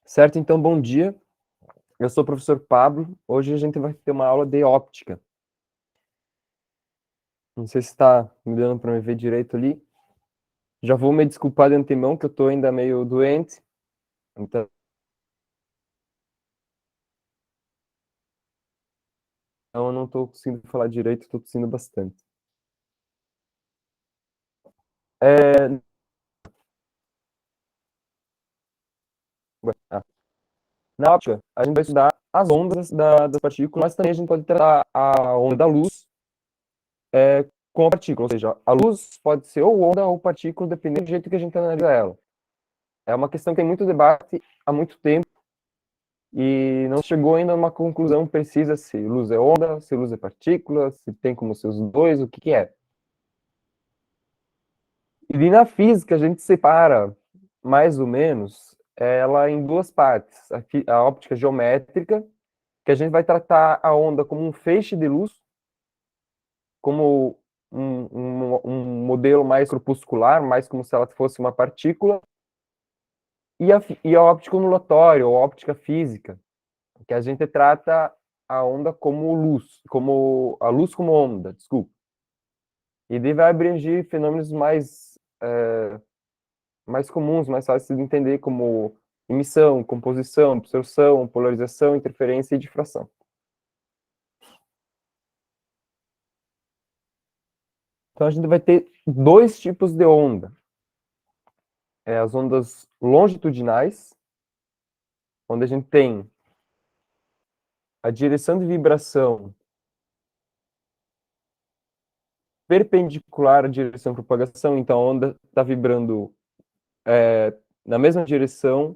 Certo, então bom dia. Eu sou o professor Pablo. Hoje a gente vai ter uma aula de óptica. Não sei se está me dando para me ver direito ali. Já vou me desculpar de antemão que eu estou ainda meio doente. Então eu não estou conseguindo falar direito, estou tossindo bastante. Ah, Na óptica, a gente vai estudar as ondas das partículas, mas também a gente pode tratar a onda da luz com a partícula. Ou seja, a luz pode ser ou onda ou partícula, dependendo do jeito que a gente analisa ela. É uma questão que tem muito debate há muito tempo e não chegou ainda a uma conclusão precisa se luz é onda, se luz é partícula, se tem como ser os dois, o que que é. E na física a gente separa, mais ou menos, ela em duas partes. A óptica geométrica, que a gente vai tratar a onda como um feixe de luz, como um modelo mais corpuscular, mais como se ela fosse uma partícula, e a óptica ondulatória, ou óptica física, que a gente trata a onda como luz, como a luz como onda, desculpa. E daí vai abranger fenômenos mais comuns, mais fáceis de entender, como emissão, composição, absorção, polarização, interferência e difração. Então a gente vai ter dois tipos de onda. As ondas longitudinais, onde a gente tem a direção de vibração perpendicular à direção de propagação, então a onda está vibrando na mesma direção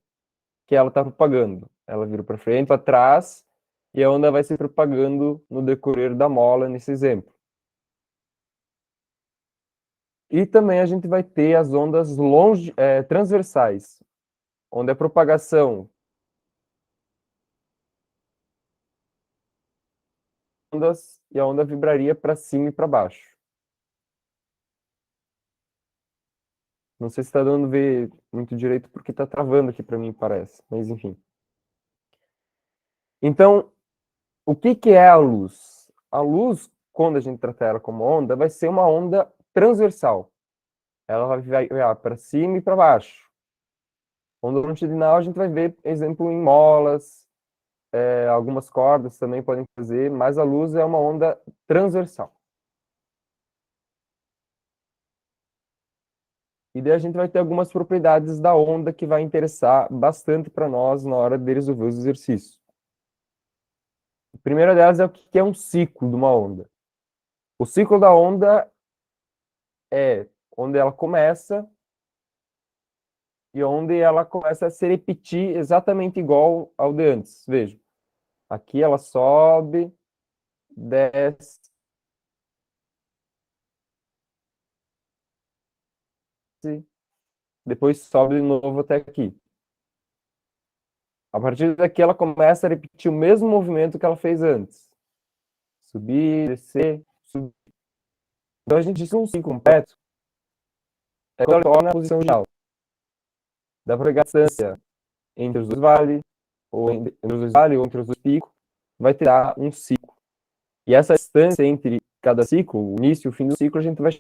que ela está propagando. Ela vira para frente, para trás, e a onda vai se propagando no decorrer da mola, nesse exemplo. E também a gente vai ter as ondas transversais, onde a propagação ondas e a onda vibraria para cima e para baixo. Não sei se está dando ver muito direito porque está travando aqui para mim, parece. Mas enfim. Então, o que que é a luz? A luz, quando a gente tratar ela como onda, vai ser uma onda transversal. Ela vai para cima e para baixo. Onda longitudinal a gente vai ver, exemplo, em molas, algumas cordas também podem fazer, mas a luz é uma onda transversal. E daí a gente vai ter algumas propriedades da onda que vai interessar bastante para nós na hora de resolver os exercícios. A primeira delas é o que é um ciclo de uma onda. O ciclo da onda é onde ela começa e onde ela começa a se repetir exatamente igual ao de antes. Veja, aqui ela sobe, desce, depois sobe de novo até aqui. A partir daqui ela começa a repetir o mesmo movimento que ela fez antes. Subir, descer, subir. Então a gente diz que um ciclo completo é quando ela torna a posição inicial. Dá para pegar a distância entre os dois vales, ou entre os dois vales, ou entre os dois picos, vai ter um ciclo. E essa distância entre cada ciclo, o início e o fim do ciclo, a gente vai.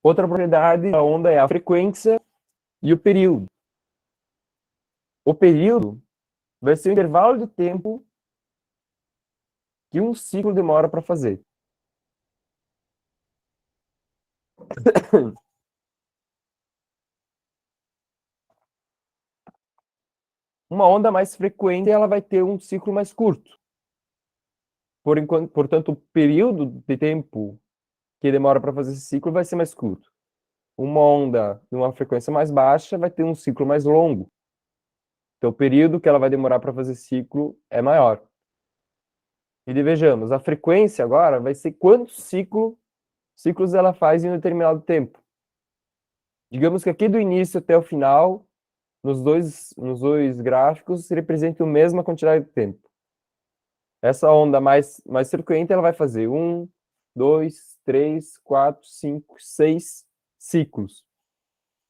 Outra propriedade da onda é a frequência e o período. O período vai ser o intervalo de tempo que um ciclo demora para fazer. Uma onda mais frequente, ela vai ter um ciclo mais curto. Portanto, o período de tempo que demora para fazer esse ciclo vai ser mais curto. Uma onda de uma frequência mais baixa vai ter um ciclo mais longo. Então, o período que ela vai demorar para fazer ciclo é maior. E vejamos, a frequência agora vai ser quantos ciclos ela faz em um determinado tempo. Digamos que aqui do início até o final, nos dois gráficos, representa a mesma quantidade de tempo. Essa onda mais frequente, ela vai fazer 1, 2, 3, 4, 5, 6 ciclos.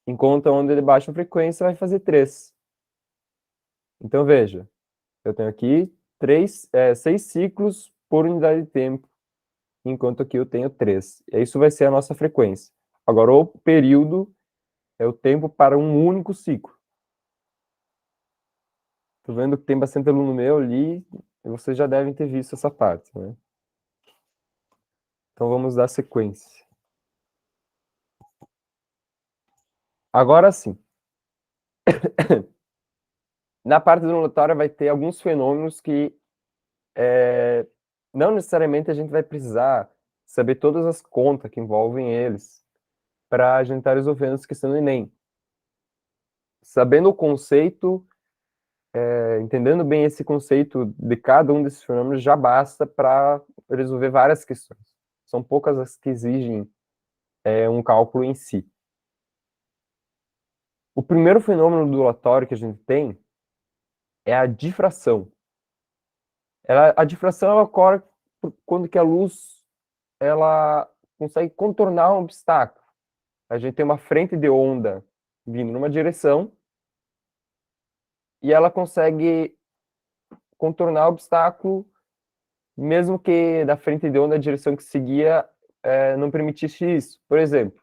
Enquanto a onda de baixa frequência vai fazer 3. Então, veja, eu tenho aqui 6 ciclos por unidade de tempo, enquanto aqui eu tenho 3. E isso vai ser a nossa frequência. Agora, o período é o tempo para um único ciclo. Tô vendo que tem bastante aluno meu ali, e vocês já devem ter visto essa parte, né? Então, vamos dar sequência. Agora sim. Na parte do ondulatória vai ter alguns fenômenos que não necessariamente a gente vai precisar saber todas as contas que envolvem eles para a gente estar resolvendo essa questão do Enem. Sabendo o conceito, entendendo bem esse conceito de cada um desses fenômenos já basta para resolver várias questões. São poucas as que exigem um cálculo em si. O primeiro fenômeno ondulatório que a gente tem é a difração. A difração ela ocorre quando que a luz ela consegue contornar um obstáculo. A gente tem uma frente de onda vindo numa direção e ela consegue contornar o obstáculo, mesmo que da frente de onda a direção que seguia não permitisse isso. Por exemplo,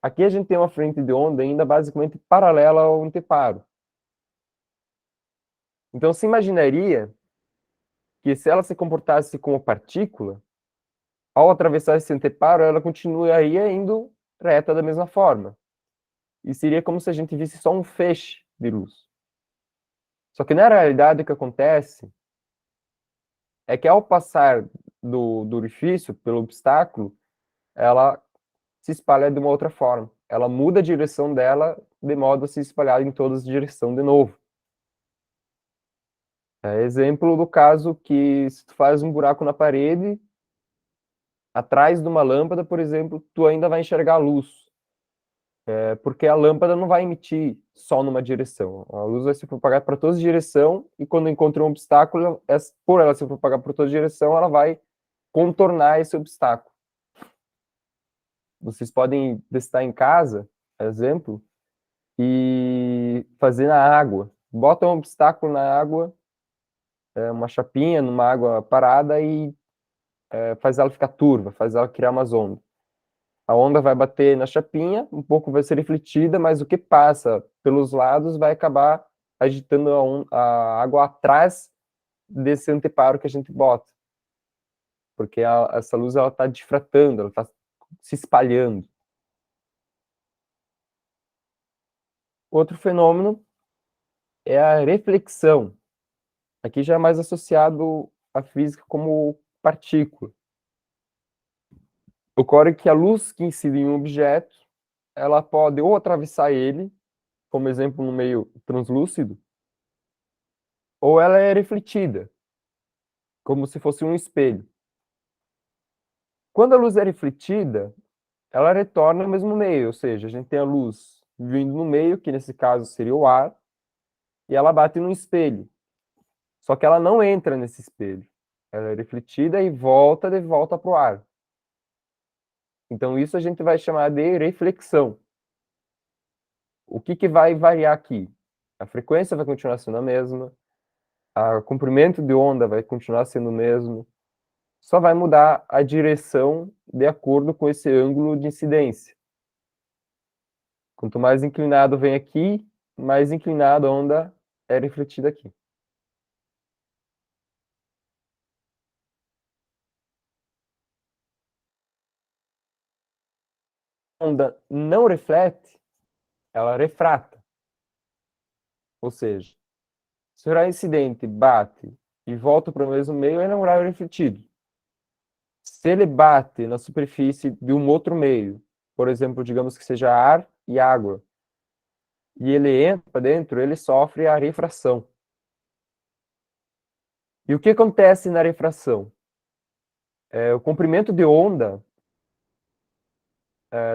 aqui a gente tem uma frente de onda ainda basicamente paralela ao anteparo. Então, se imaginaria que se ela se comportasse como partícula, ao atravessar esse anteparo, ela continuaria indo reta da mesma forma. E seria como se a gente visse só um feixe de luz. Só que na realidade o que acontece é que ao passar do orifício, pelo obstáculo, ela se espalha de uma outra forma. Ela muda a direção dela de modo a se espalhar em todas as direções de novo. Exemplo do caso que se tu faz um buraco na parede, atrás de uma lâmpada, por exemplo, tu ainda vai enxergar a luz. Porque a lâmpada não vai emitir só numa direção. A luz vai se propagar para todas as direções e quando encontra um obstáculo, por ela se propagar por toda direção, ela vai contornar esse obstáculo. Vocês podem testar em casa, exemplo, e fazer na água. Bota um obstáculo na água, uma chapinha numa água parada e faz ela ficar turva, faz ela criar umas ondas. A onda vai bater na chapinha, um pouco vai ser refletida, mas o que passa pelos lados vai acabar agitando a água atrás desse anteparo que a gente bota. Porque essa luz ela está difratando, ela está se espalhando. Outro fenômeno é a reflexão. Aqui já é mais associado à física como partícula. Ocorre que a luz que incide em um objeto, ela pode ou atravessar ele, como exemplo no meio translúcido, ou ela é refletida, como se fosse um espelho. Quando a luz é refletida, ela retorna ao mesmo meio, ou seja, a gente tem a luz vindo no meio, que nesse caso seria o ar, e ela bate no espelho. Só que ela não entra nesse espelho. Ela é refletida e volta de volta para o ar. Então, isso a gente vai chamar de reflexão. O que vai variar aqui? A frequência vai continuar sendo a mesma, o comprimento de onda vai continuar sendo o mesmo, só vai mudar a direção de acordo com esse ângulo de incidência. Quanto mais inclinado vem aqui, mais inclinada a onda é refletida aqui. A onda não reflete, ela refrata. Ou seja, se o raio incidente bate e volta para o mesmo meio, ele é um raio refletido. Se ele bate na superfície de um outro meio, por exemplo, digamos que seja ar e água, e ele entra para dentro, ele sofre a refração. E o que acontece na refração? O comprimento de onda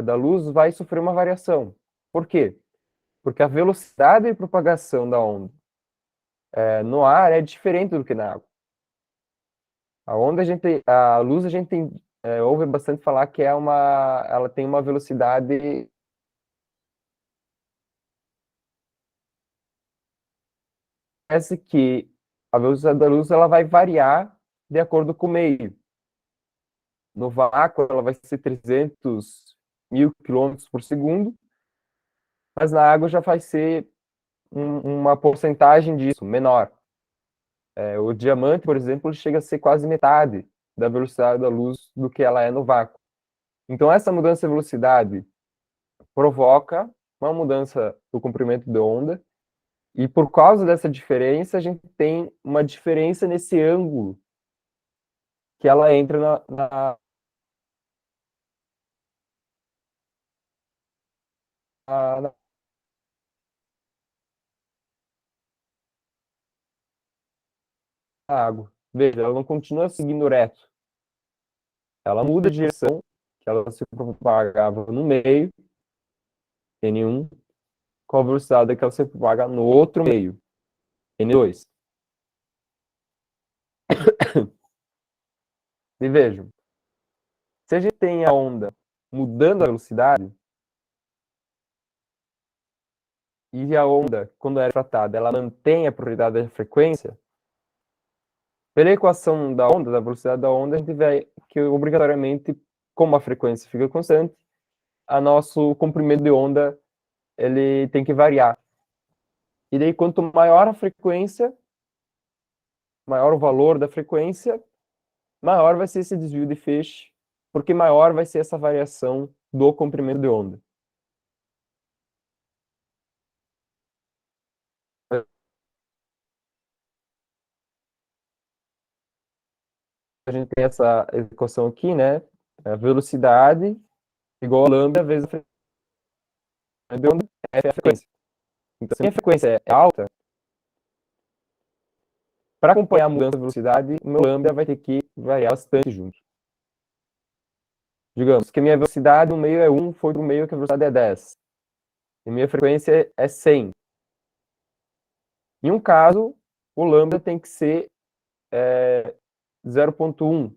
da luz vai sofrer uma variação. Por quê? Porque a velocidade de propagação da onda no ar é diferente do que na água. A luz a gente ouve bastante falar que ela tem uma velocidade. Parece que a velocidade da luz ela vai variar de acordo com o meio. No vácuo ela vai ser 300.000 quilômetros por segundo, mas na água já vai ser uma porcentagem disso, menor. O diamante, por exemplo, ele chega a ser quase metade da velocidade da luz do que ela é no vácuo. Então, essa mudança de velocidade provoca uma mudança do comprimento de onda, e por causa dessa diferença, a gente tem uma diferença nesse ângulo que ela entra na água. Veja, ela não continua seguindo reto. Ela muda de direção, que ela se propagava no meio, N1, com a velocidade que ela se propaga no outro meio, N2. E vejam, se a gente tem a onda mudando a velocidade, e a onda, quando é tratada, ela mantém a propriedade da frequência, pela equação da onda, da velocidade da onda, a gente vê que obrigatoriamente, como a frequência fica constante, a nosso comprimento de onda ele tem que variar. E daí, quanto maior a frequência, maior o valor da frequência, maior vai ser esse desvio de feixe, porque maior vai ser essa variação do comprimento de onda. A gente tem essa equação aqui, né? A velocidade igual a lambda vezes a frequência de onda, F é a frequência. Então, se a frequência é alta, para acompanhar a mudança de velocidade, o meu lambda vai ter que variar bastante junto. Digamos que a minha velocidade no meio é 1, foi para o meio que a velocidade é 10. E minha frequência é 100. Em um caso, o lambda tem que ser 0,1.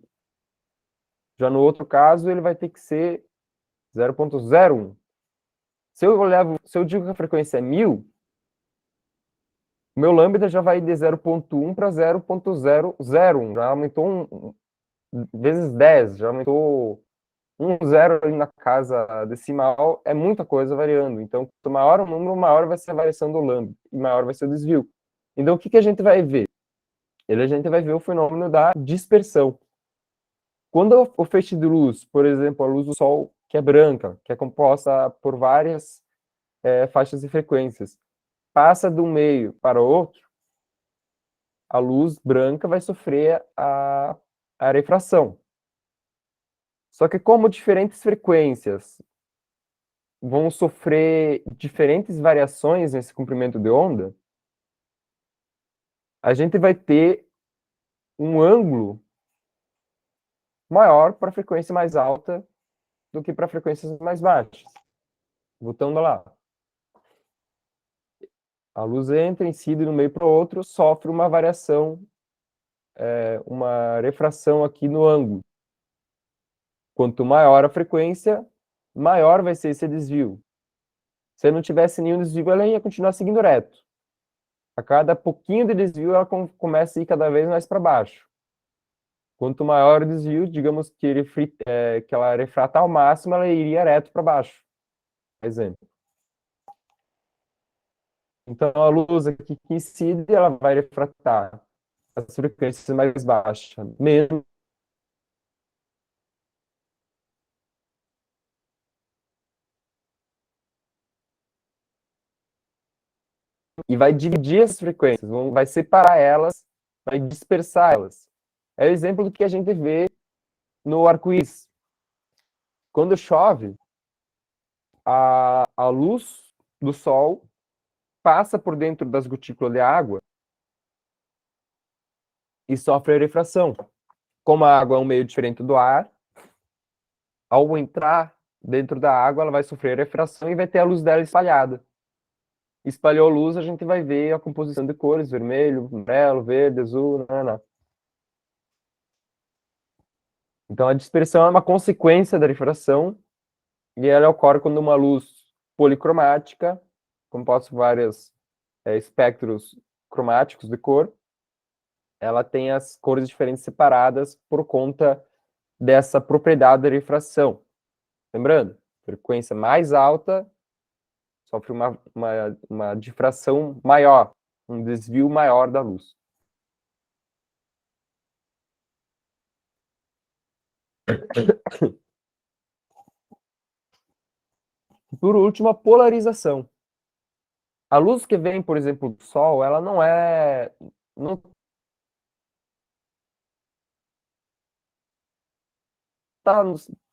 Já no outro caso, ele vai ter que ser 0,01. Se eu digo que a frequência é 1000, o meu lambda já vai de 0,1 para 0,001. Já aumentou vezes 10, já aumentou um zero ali na casa decimal, é muita coisa variando. Então, quanto maior o número, maior vai ser a variação do lambda e maior vai ser o desvio. Então, o que a gente vai ver? A gente vai ver o fenômeno da dispersão. Quando o feixe de luz, por exemplo, a luz do Sol, que é branca, que é composta por várias faixas de frequências, passa de um meio para o outro, a luz branca vai sofrer a refração. Só que como diferentes frequências vão sofrer diferentes variações nesse comprimento de onda, a gente vai ter um ângulo maior para frequência mais alta do que para frequências mais baixas. Voltando lá. A luz entra, incide de um meio para o outro, sofre uma variação, uma refração aqui no ângulo. Quanto maior a frequência, maior vai ser esse desvio. Se não tivesse nenhum desvio, ela ia continuar seguindo reto. A cada pouquinho de desvio, ela começa a ir cada vez mais para baixo. Quanto maior o desvio, digamos que, que ela refrata ao máximo, ela iria reto para baixo. Exemplo. Então, a luz aqui que incide, ela vai refratar as frequências mais baixas, menos, e vai dividir as frequências, vai separar elas, vai dispersar elas. É o exemplo do que a gente vê no arco-íris. Quando chove, a luz do sol passa por dentro das gotículas de água e sofre a refração. Como a água é um meio diferente do ar, ao entrar dentro da água, ela vai sofrer refração e vai ter a luz dela espalhada. Espalhou a luz, a gente vai ver a composição de cores, vermelho, amarelo, verde, azul, não. Então, a dispersão é uma consequência da refração e ela ocorre quando uma luz policromática, composta por vários espectros cromáticos de cor, ela tem as cores diferentes separadas por conta dessa propriedade da refração. Lembrando, frequência mais alta sofre uma difração maior, um desvio maior da luz. E por último, a polarização. A luz que vem, por exemplo, do Sol, ela não está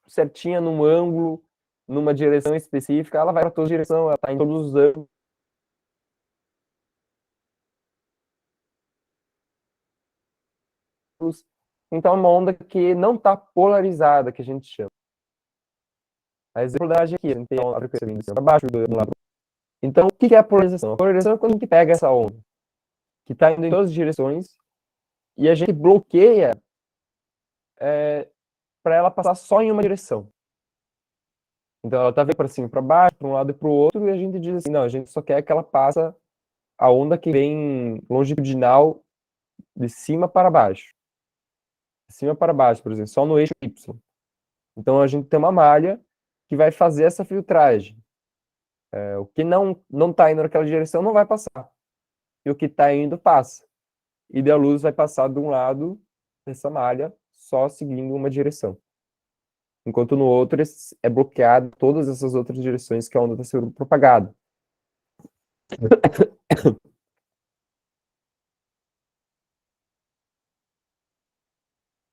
certinha num ângulo, numa direção específica, ela vai para todas as direções, ela está em todos os ângulos. Então, é uma onda que não está polarizada, que a gente chama. A exemplo da aqui, a gente tem a frequência vindo de cima para baixo, do lado. Então, o que é a polarização? A polarização é quando a gente pega essa onda, que está indo em todas as direções, e a gente bloqueia para ela passar só em uma direção. Então, ela está vindo para cima e para baixo, para um lado e para o outro, e a gente diz assim, não, a gente só quer que ela passe a onda que vem longitudinal de cima para baixo. De cima para baixo, por exemplo, só no eixo Y. Então, a gente tem uma malha que vai fazer essa filtragem. O que não está indo naquela direção não vai passar. E o que está indo, passa. E daí a luz vai passar de um lado dessa malha, só seguindo uma direção. Enquanto no outro é bloqueado todas essas outras direções que a onda está sendo propagada.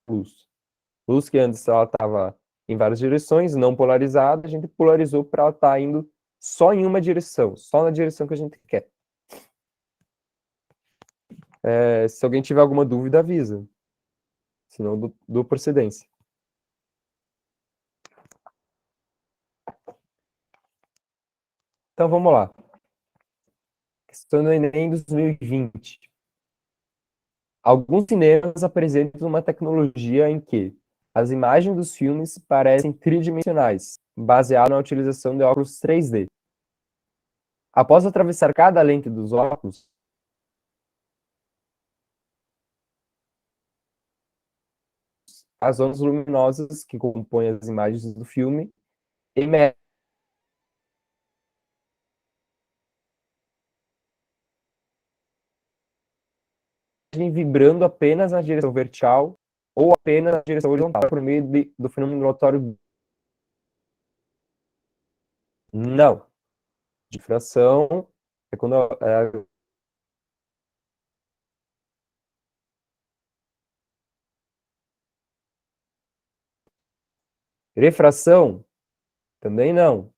Luz. Luz que antes ela estava em várias direções, não polarizada, a gente polarizou para ela estar indo só em uma direção, só na direção que a gente quer. Se alguém tiver alguma dúvida, avisa. Senão, dou procedência. Então, vamos lá. Questão do Enem 2020. Alguns cinemas apresentam uma tecnologia em que as imagens dos filmes parecem tridimensionais, baseado na utilização de óculos 3D. Após atravessar cada lente dos óculos, as ondas luminosas que compõem as imagens do filme emergem vibrando apenas na direção vertical ou apenas na direção horizontal, por meio do fenômeno ondulatório. Não. Difração é quando refração também não.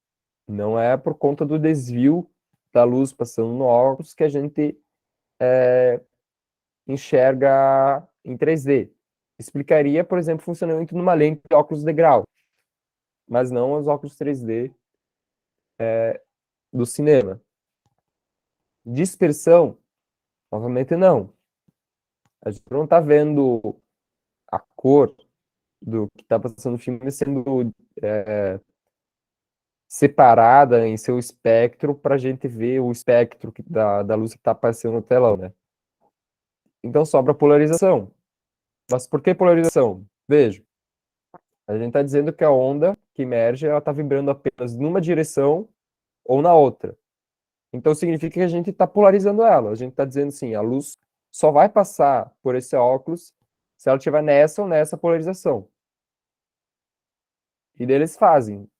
Não é por conta do desvio da luz passando no óculos que a gente enxerga em 3D. Explicaria, por exemplo, o funcionamento numa lente de óculos de grau, mas não os óculos 3D do cinema. Dispersão, novamente não. A gente não está vendo a cor do que está passando no filme sendo separada em seu espectro para a gente ver o espectro da luz que está aparecendo no telão, né? Então sobra polarização. Mas por que polarização? Veja, a gente está dizendo que a onda que emerge ela está vibrando apenas numa direção ou na outra. Então significa que a gente está polarizando ela. A gente está dizendo assim, a luz só vai passar por esse óculos se ela estiver nessa ou nessa polarização. E daí eles fazem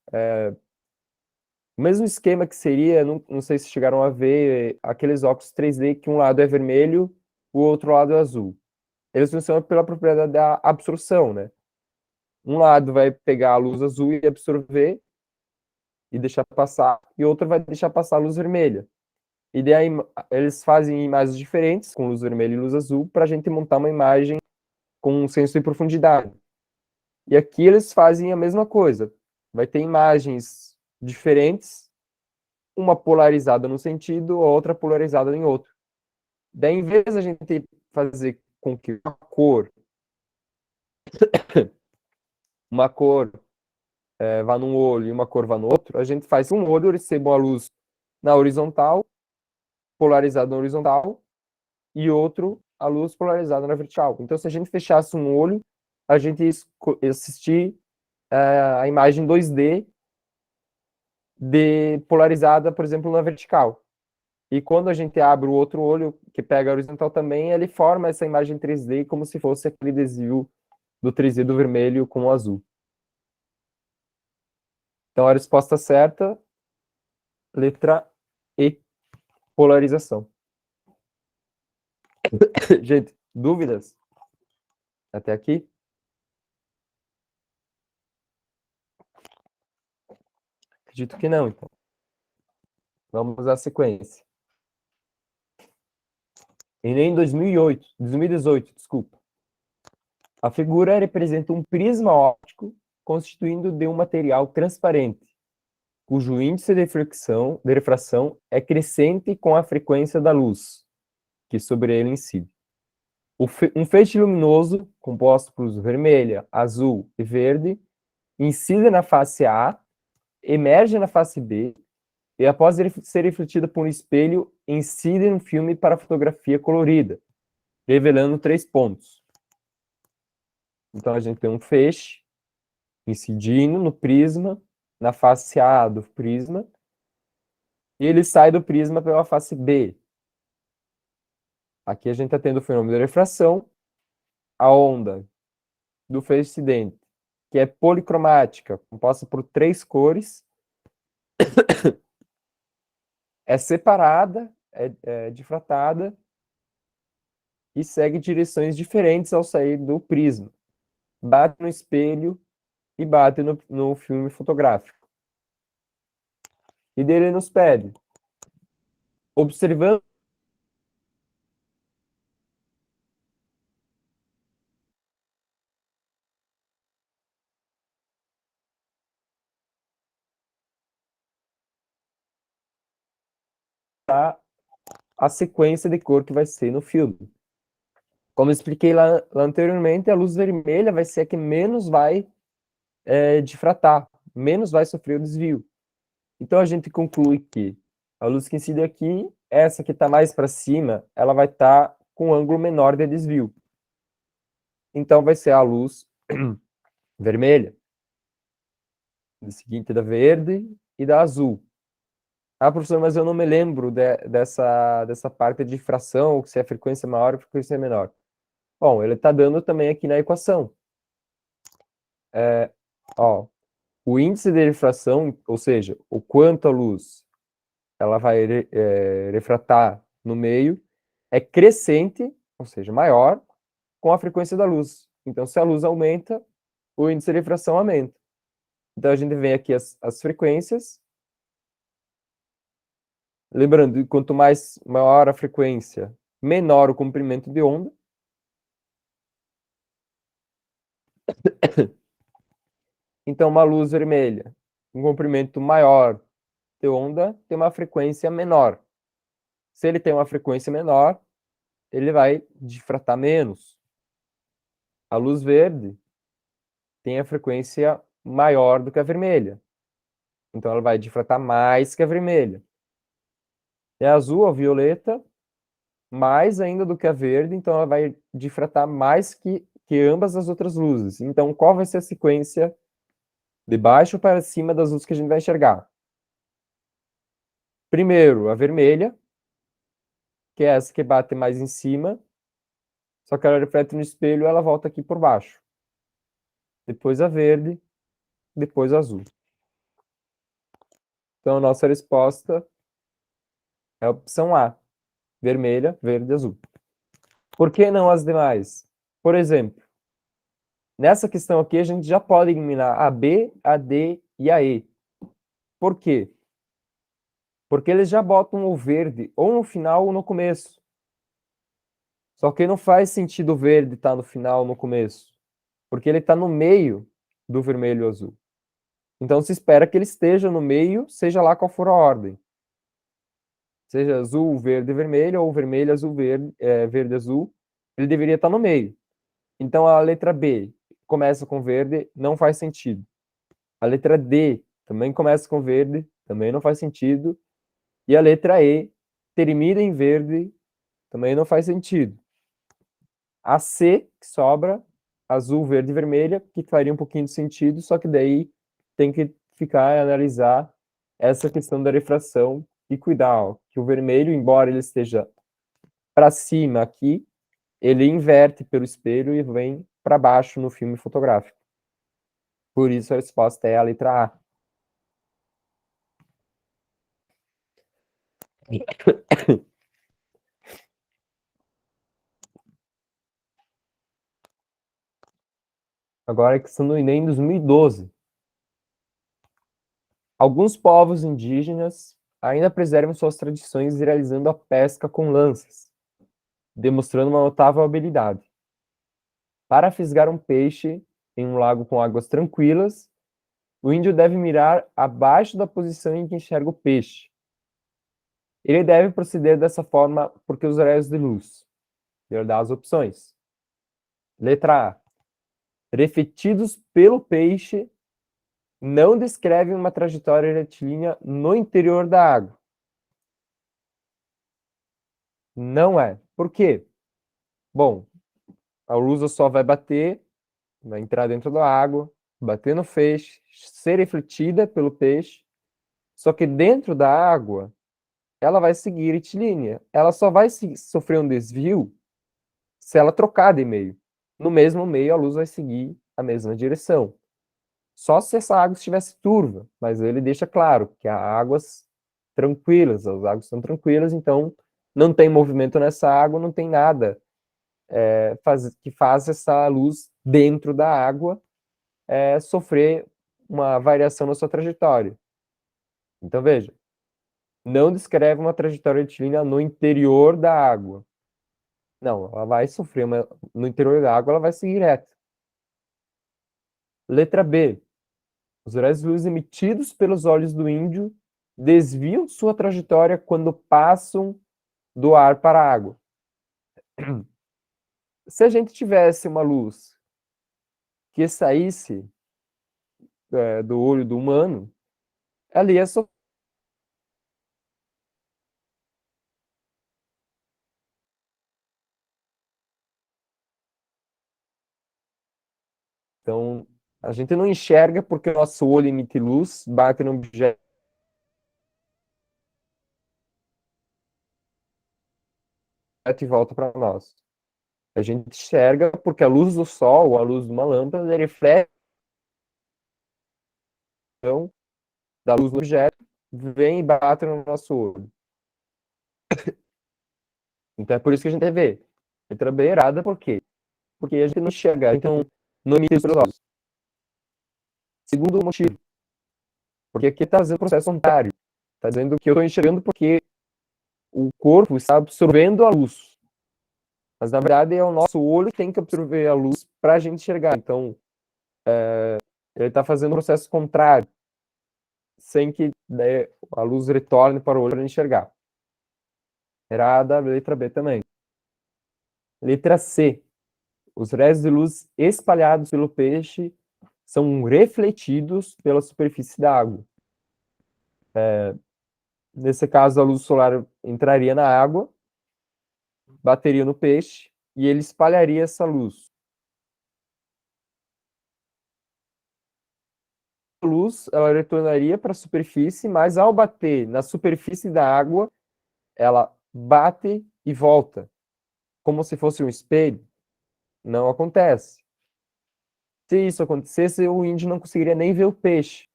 o mesmo esquema que seria, não sei se chegaram a ver, aqueles óculos 3D que um lado é vermelho, o outro lado é azul. Eles funcionam pela propriedade da absorção, né? Um lado vai pegar a luz azul e absorver e deixar passar, e outro vai deixar passar a luz vermelha. E daí eles fazem imagens diferentes, com luz vermelha e luz azul, para a gente montar uma imagem com um senso de profundidade. E aqui eles fazem a mesma coisa. vai ter imagens diferentes, uma polarizada num sentido, a outra polarizada em outro. Daí, em vez de a gente fazer com que uma cor vá num olho e uma cor vá no outro, a gente faz que um olho receba a luz na horizontal, polarizada na horizontal, e outro a luz polarizada na vertical. Então, se a gente fechasse um olho, a gente ia assistir a imagem 2D polarizada, por exemplo, na vertical. E quando a gente abre o outro olho, que pega a horizontal também, ele forma essa imagem 3D como se fosse aquele desvio do 3D do vermelho com o azul. Então, a resposta certa, letra E, polarização. Gente, dúvidas? Até aqui? Acredito que não, então. Vamos à sequência. Enem 2018, desculpa. A figura representa um prisma óptico constituindo de um material transparente, cujo índice de refração é crescente com a frequência da luz, que sobre ele incide. Um feixe luminoso, composto por luz vermelha, azul e verde, incide na face A, emerge na face B, e após ser refletido por um espelho, incide no filme para fotografia colorida, revelando 3 pontos. Então, a gente tem um feixe incidindo no prisma, na face A do prisma, e ele sai do prisma pela face B. Aqui a gente está tendo o fenômeno de refração, a onda do feixe incidente, que é policromática, composta por 3 cores, é separada, é difratada, e segue direções diferentes ao sair do prisma. Bate no espelho e bate no filme fotográfico. E dele nos pede, observando a sequência de cor que vai ser no filme. Como eu expliquei lá anteriormente, a luz vermelha vai ser a que menos vai difratar, menos vai sofrer o desvio. Então, a gente conclui que a luz que incide aqui, essa que está mais para cima, ela vai estar com um ângulo menor de desvio. Então, vai ser a luz vermelha. O seguinte, da verde e da azul. Ah, professor, mas eu não me lembro dessa parte de difração, se é frequência maior ou frequência menor. Bom, ele está dando também aqui na equação. Ó, o índice de refração, ou seja, o quanto a luz ela vai refratar no meio, é crescente, ou seja, maior, com a frequência da luz. Então, se a luz aumenta, o índice de refração aumenta. Então, a gente vem aqui as frequências. Lembrando, quanto maior a frequência, menor o comprimento de onda. Então, uma luz vermelha, um comprimento maior de onda, tem uma frequência menor. Se ele tem uma frequência menor, ele vai difratar menos. A luz verde tem a frequência maior do que a vermelha. Então, ela vai difratar mais que a vermelha. E a azul, a violeta, mais ainda do que a verde, então ela vai difratar mais que ambas as outras luzes. Então, qual vai ser a sequência de baixo para cima das luzes que a gente vai enxergar? Primeiro, a vermelha, que é essa que bate mais em cima, só que ela reflete no espelho e ela volta aqui por baixo. Depois a verde, depois a azul. Então, a nossa resposta é a opção A, vermelha, verde, azul. Por que não as demais? Por exemplo, nessa questão aqui, a gente já pode eliminar a B, a D e a E. Por quê? Porque eles já botam o verde ou no final ou no começo. Só que não faz sentido o verde estar no final ou no começo, porque ele está no meio do vermelho e azul. Então se espera que ele esteja no meio, seja lá qual for a ordem. Seja azul, verde, vermelho, ou vermelho, azul, verde, verde, azul, ele deveria estar no meio. Então a letra B começa com verde, não faz sentido. A letra D também começa com verde, também não faz sentido. E a letra E termina em verde, também não faz sentido. A C, que sobra, azul, verde e vermelha, que faria um pouquinho de sentido, só que daí tem que ficar e analisar essa questão da refração e cuidar, ó, que o vermelho, embora ele esteja para cima aqui, ele inverte pelo espelho e vem para baixo no filme fotográfico. Por isso a resposta é a letra A. Agora a questão do Enem 2012. Alguns povos indígenas ainda preservam suas tradições realizando a pesca com lanças, demonstrando uma notável habilidade. Para fisgar um peixe em um lago com águas tranquilas, o índio deve mirar abaixo da posição em que enxerga o peixe. Ele deve proceder dessa forma porque os raios de luz. Ele dá as opções. Letra A. Refletidos pelo peixe, não descrevem uma trajetória retilínea no interior da água. Não é. Por quê? Bom, a luz só vai entrar dentro da água, bater no peixe, ser refletida pelo peixe, só que dentro da água, ela vai seguir retilínea. Ela só vai sofrer um desvio se ela trocar de meio. No mesmo meio, a luz vai seguir a mesma direção. Só se essa água estivesse turva, mas ele deixa claro que há águas tranquilas, as águas são tranquilas, então não tem movimento nessa água, não tem nada que faz essa luz dentro da água sofrer uma variação na sua trajetória. Então veja, não descreve uma trajetória retilínea no interior da água. Não, ela vai sofrer no interior da água, ela vai seguir reta. Letra B. Os raios de luz emitidos pelos olhos do índio desviam sua trajetória quando passam do ar para a água. Se a gente tivesse uma luz que saísse do olho do humano, ela ia sofrer. Então, a gente não enxerga porque o nosso olho emite luz, bate no objeto e volta para nós. A gente enxerga porque a luz do sol, ou a luz de uma lâmpada, ele reflete então, da luz do objeto, vem e bate no nosso olho. Então é por isso que a gente vê. Letra B errada, por quê? Porque a gente não enxerga, então não emite pelos olhos. Segundo motivo, porque aqui está fazendo o processo contrário. Está dizendo que eu estou enxergando porque o corpo está absorvendo a luz. Mas na verdade é o nosso olho que tem que absorver a luz para a gente enxergar. Então ele está fazendo o processo contrário, sem que a luz retorne para o olho para enxergar. Errada, letra B também. Letra C. Os raios de luz espalhados pelo peixe são refletidos pela superfície da água. Nesse caso, a luz solar entraria na água, bateria no peixe e ele espalharia essa luz. A luz ela retornaria para a superfície, mas ao bater na superfície da água, ela bate e volta, como se fosse um espelho. Não acontece. Se isso acontecesse, o índio não conseguiria nem ver o peixe.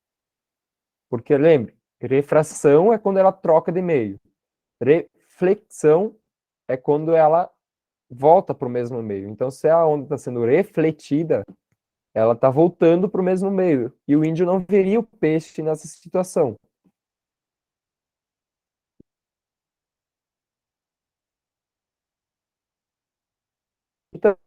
Porque lembre, refração é quando ela troca de meio. Reflexão é quando ela volta para o mesmo meio. Então, se a onda está sendo refletida, ela está voltando para o mesmo meio. E o índio não veria o peixe nessa situação. Então,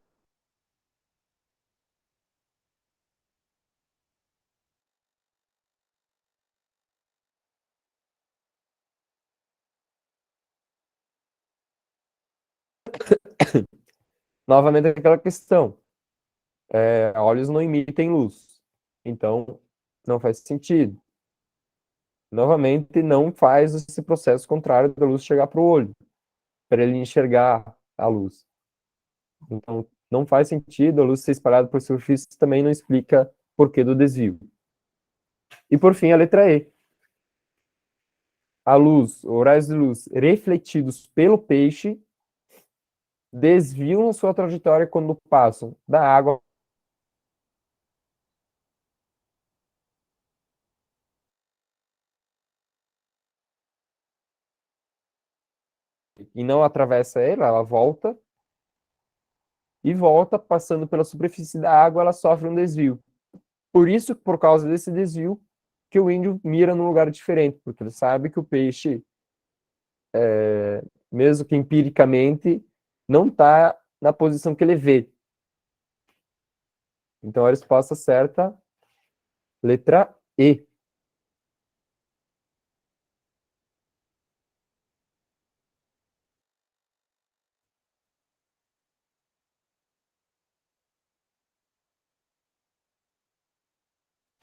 Novamente aquela questão, olhos não emitem luz, então não faz sentido. Novamente, não faz esse processo contrário da luz chegar para o olho, para ele enxergar a luz. Então, não faz sentido a luz ser espalhada por superfícies, também não explica porquê do desvio. E por fim, a letra E. A luz, os raios de luz refletidos pelo peixe desviam sua trajetória quando passam da água e não atravessa ela volta e volta passando pela superfície da água, ela sofre um desvio. Por isso, por causa desse desvio, que o índio mira num lugar diferente, porque ele sabe que o peixe, mesmo que empiricamente, não está na posição que ele vê. Então, a resposta certa, letra E.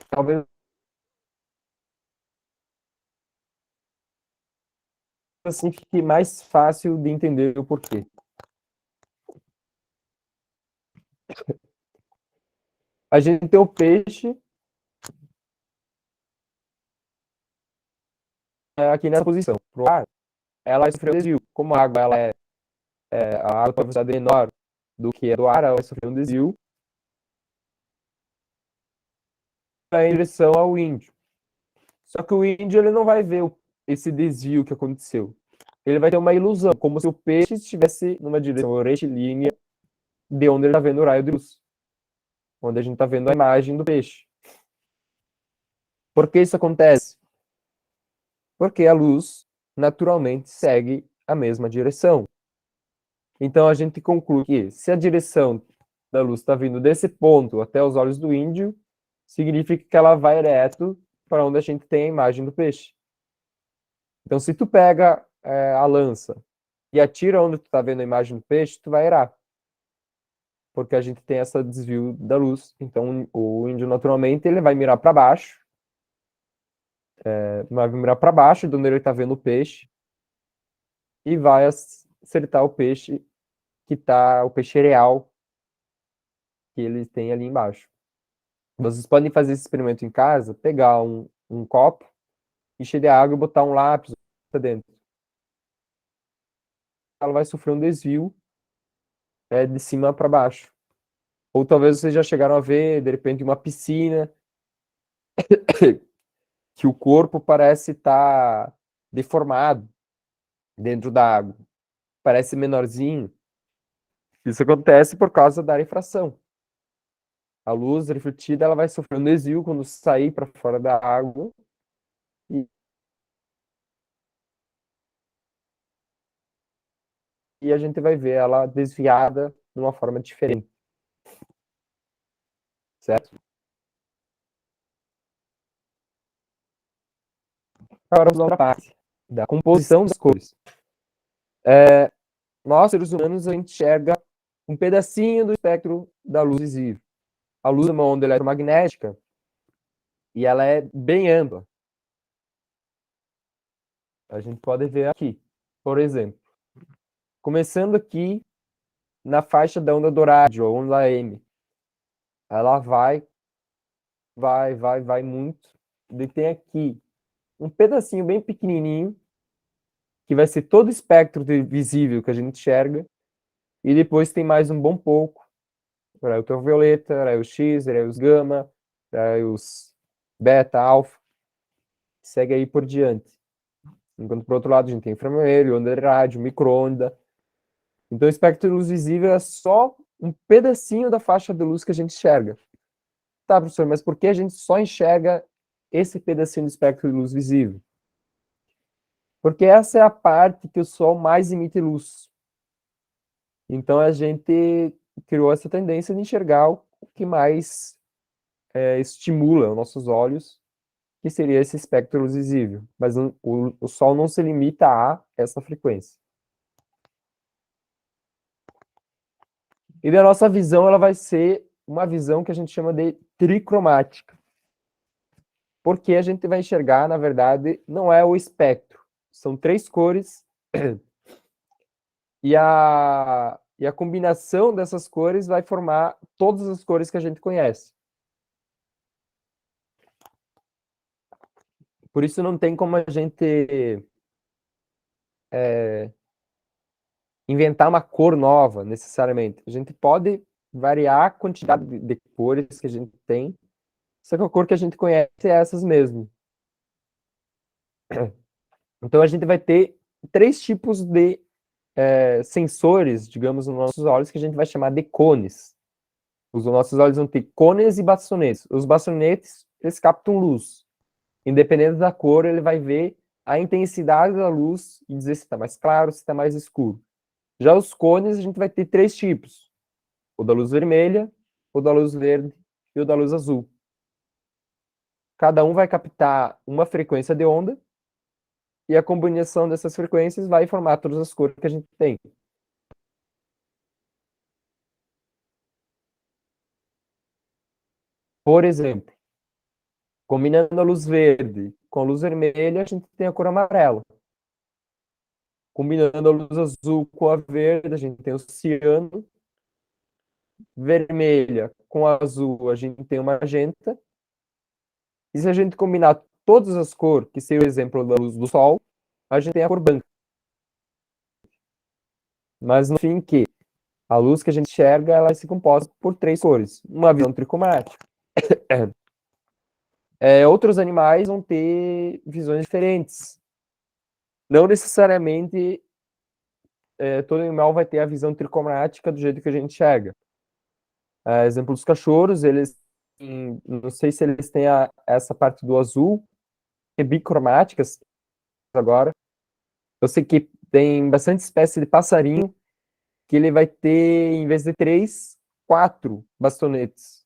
Talvez assim fique mais fácil de entender o porquê. A gente tem o peixe aqui nessa posição. Pro ar, ela sofreu um desvio. Como a água a água tem uma velocidade menor do que a do ar, ela vai sofrer um desvio em direção ao índio. Só que o índio ele não vai ver esse desvio que aconteceu. Ele vai ter uma ilusão, como se o peixe estivesse numa direção retilínea de onde ele está vendo o raio de luz. Onde a gente está vendo a imagem do peixe. Por que isso acontece? Porque a luz naturalmente segue a mesma direção. Então a gente conclui que se a direção da luz está vindo desse ponto até os olhos do índio, significa que ela vai reto para onde a gente tem a imagem do peixe. Então se tu pega a lança e atira onde tu está vendo a imagem do peixe, tu vai errar. Porque a gente tem esse desvio da luz. Então o índio naturalmente ele vai mirar para baixo, de onde ele está vendo o peixe, e vai acertar o peixe que tá, o peixe real que ele tem ali embaixo. Vocês podem fazer esse experimento em casa, pegar um copo, encher de água e botar um lápis dentro. Ela vai sofrer um desvio de cima para baixo. Ou talvez vocês já chegaram a ver, de repente, uma piscina que o corpo parece estar deformado dentro da água. Parece menorzinho. Isso acontece por causa da refração. A luz refletida ela vai sofrer um desvio quando sair para fora da água e, e a gente vai ver ela desviada de uma forma diferente, certo? Agora vamos a outra parte da composição das cores. Nós, seres humanos, a gente enxerga um pedacinho do espectro da luz visível. A luz é uma onda eletromagnética e ela é bem ampla. A gente pode ver aqui, por exemplo, começando aqui na faixa da onda do rádio, a onda M. Ela vai muito. E tem aqui um pedacinho bem pequenininho, que vai ser todo o espectro visível que a gente enxerga, e depois tem mais um bom pouco, raio ultravioleta, raio X, raios gama, raios beta, alfa, segue aí por diante. Enquanto por outro lado a gente tem infravermelho, onda de rádio, micro-onda. Então o espectro de luz visível é só um pedacinho da faixa de luz que a gente enxerga. Tá, professor, mas por que a gente só enxerga esse pedacinho do espectro de luz visível? Porque essa é a parte que o Sol mais emite luz. Então a gente criou essa tendência de enxergar o que mais estimula os nossos olhos, que seria esse espectro de luz visível. Mas o Sol não se limita a essa frequência. E da nossa visão, ela vai ser uma visão que a gente chama de tricromática. Porque a gente vai enxergar, na verdade, não é o espectro. São 3 cores e a combinação dessas cores vai formar todas as cores que a gente conhece. Por isso não tem como a gente inventar uma cor nova, necessariamente. A gente pode variar a quantidade de cores que a gente tem, só que a cor que a gente conhece é essas mesmo. Então a gente vai ter 3 tipos de sensores, digamos, nos nossos olhos, que a gente vai chamar de cones. Os nossos olhos vão ter cones e bastonetes. Os bastonetes, eles captam luz. Independente da cor, ele vai ver a intensidade da luz e dizer se está mais claro, se está mais escuro. Já os cones, a gente vai ter 3 tipos. O da luz vermelha, o da luz verde e o da luz azul. Cada um vai captar uma frequência de onda e a combinação dessas frequências vai formar todas as cores que a gente tem. Por exemplo, combinando a luz verde com a luz vermelha, a gente tem a cor amarela. Combinando a luz azul com a verde, a gente tem o ciano. Vermelha com a azul, a gente tem o magenta. E se a gente combinar todas as cores, que seria o exemplo da luz do sol, a gente tem a cor branca. Mas no fim, que a luz que a gente enxerga, ela se composta por 3 cores. Uma visão tricromática. Outros animais vão ter visões diferentes. Não necessariamente todo animal vai ter a visão tricromática do jeito que a gente enxerga. Exemplo dos cachorros, eles, não sei se eles têm essa parte do azul, que é bicromáticas agora. Eu sei que tem bastante espécie de passarinho que ele vai ter, em vez de 3, 4 bastonetes.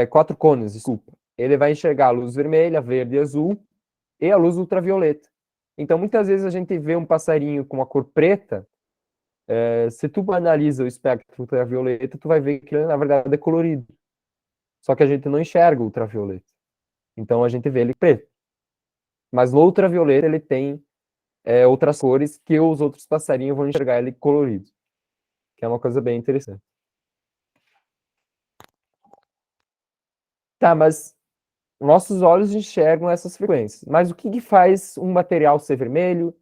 4 cones, desculpa. Ele vai enxergar a luz vermelha, verde e azul e a luz ultravioleta. Então, muitas vezes a gente vê um passarinho com uma cor preta, se tu analisa o espectro ultravioleta, tu vai ver que ele, na verdade, é colorido. Só que a gente não enxerga o ultravioleta. Então, a gente vê ele preto. Mas no ultravioleta, ele tem outras cores que os outros passarinhos vão enxergar ele colorido. Que é uma coisa bem interessante. Tá, mas nossos olhos enxergam essas frequências. Mas o que, que faz um material ser vermelho,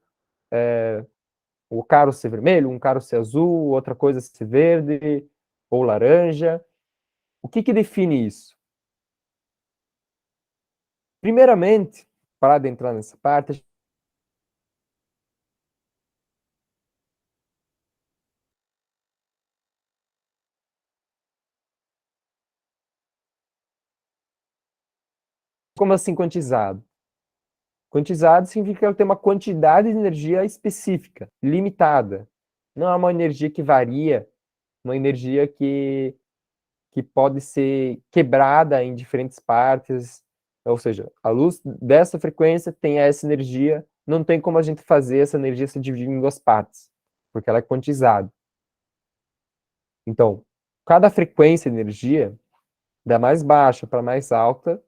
o caro ser vermelho, um caro ser azul, outra coisa ser verde ou laranja? O que, que define isso? Primeiramente, para adentrar nessa parte, como assim quantizado? Quantizado significa que ela tem uma quantidade de energia específica, limitada. Não é uma energia que varia, uma energia que pode ser quebrada em diferentes partes. Ou seja, a luz dessa frequência tem essa energia, não tem como a gente fazer essa energia se dividir em 2 partes, porque ela é quantizada. Então, cada frequência de energia, da mais baixa para mais alta,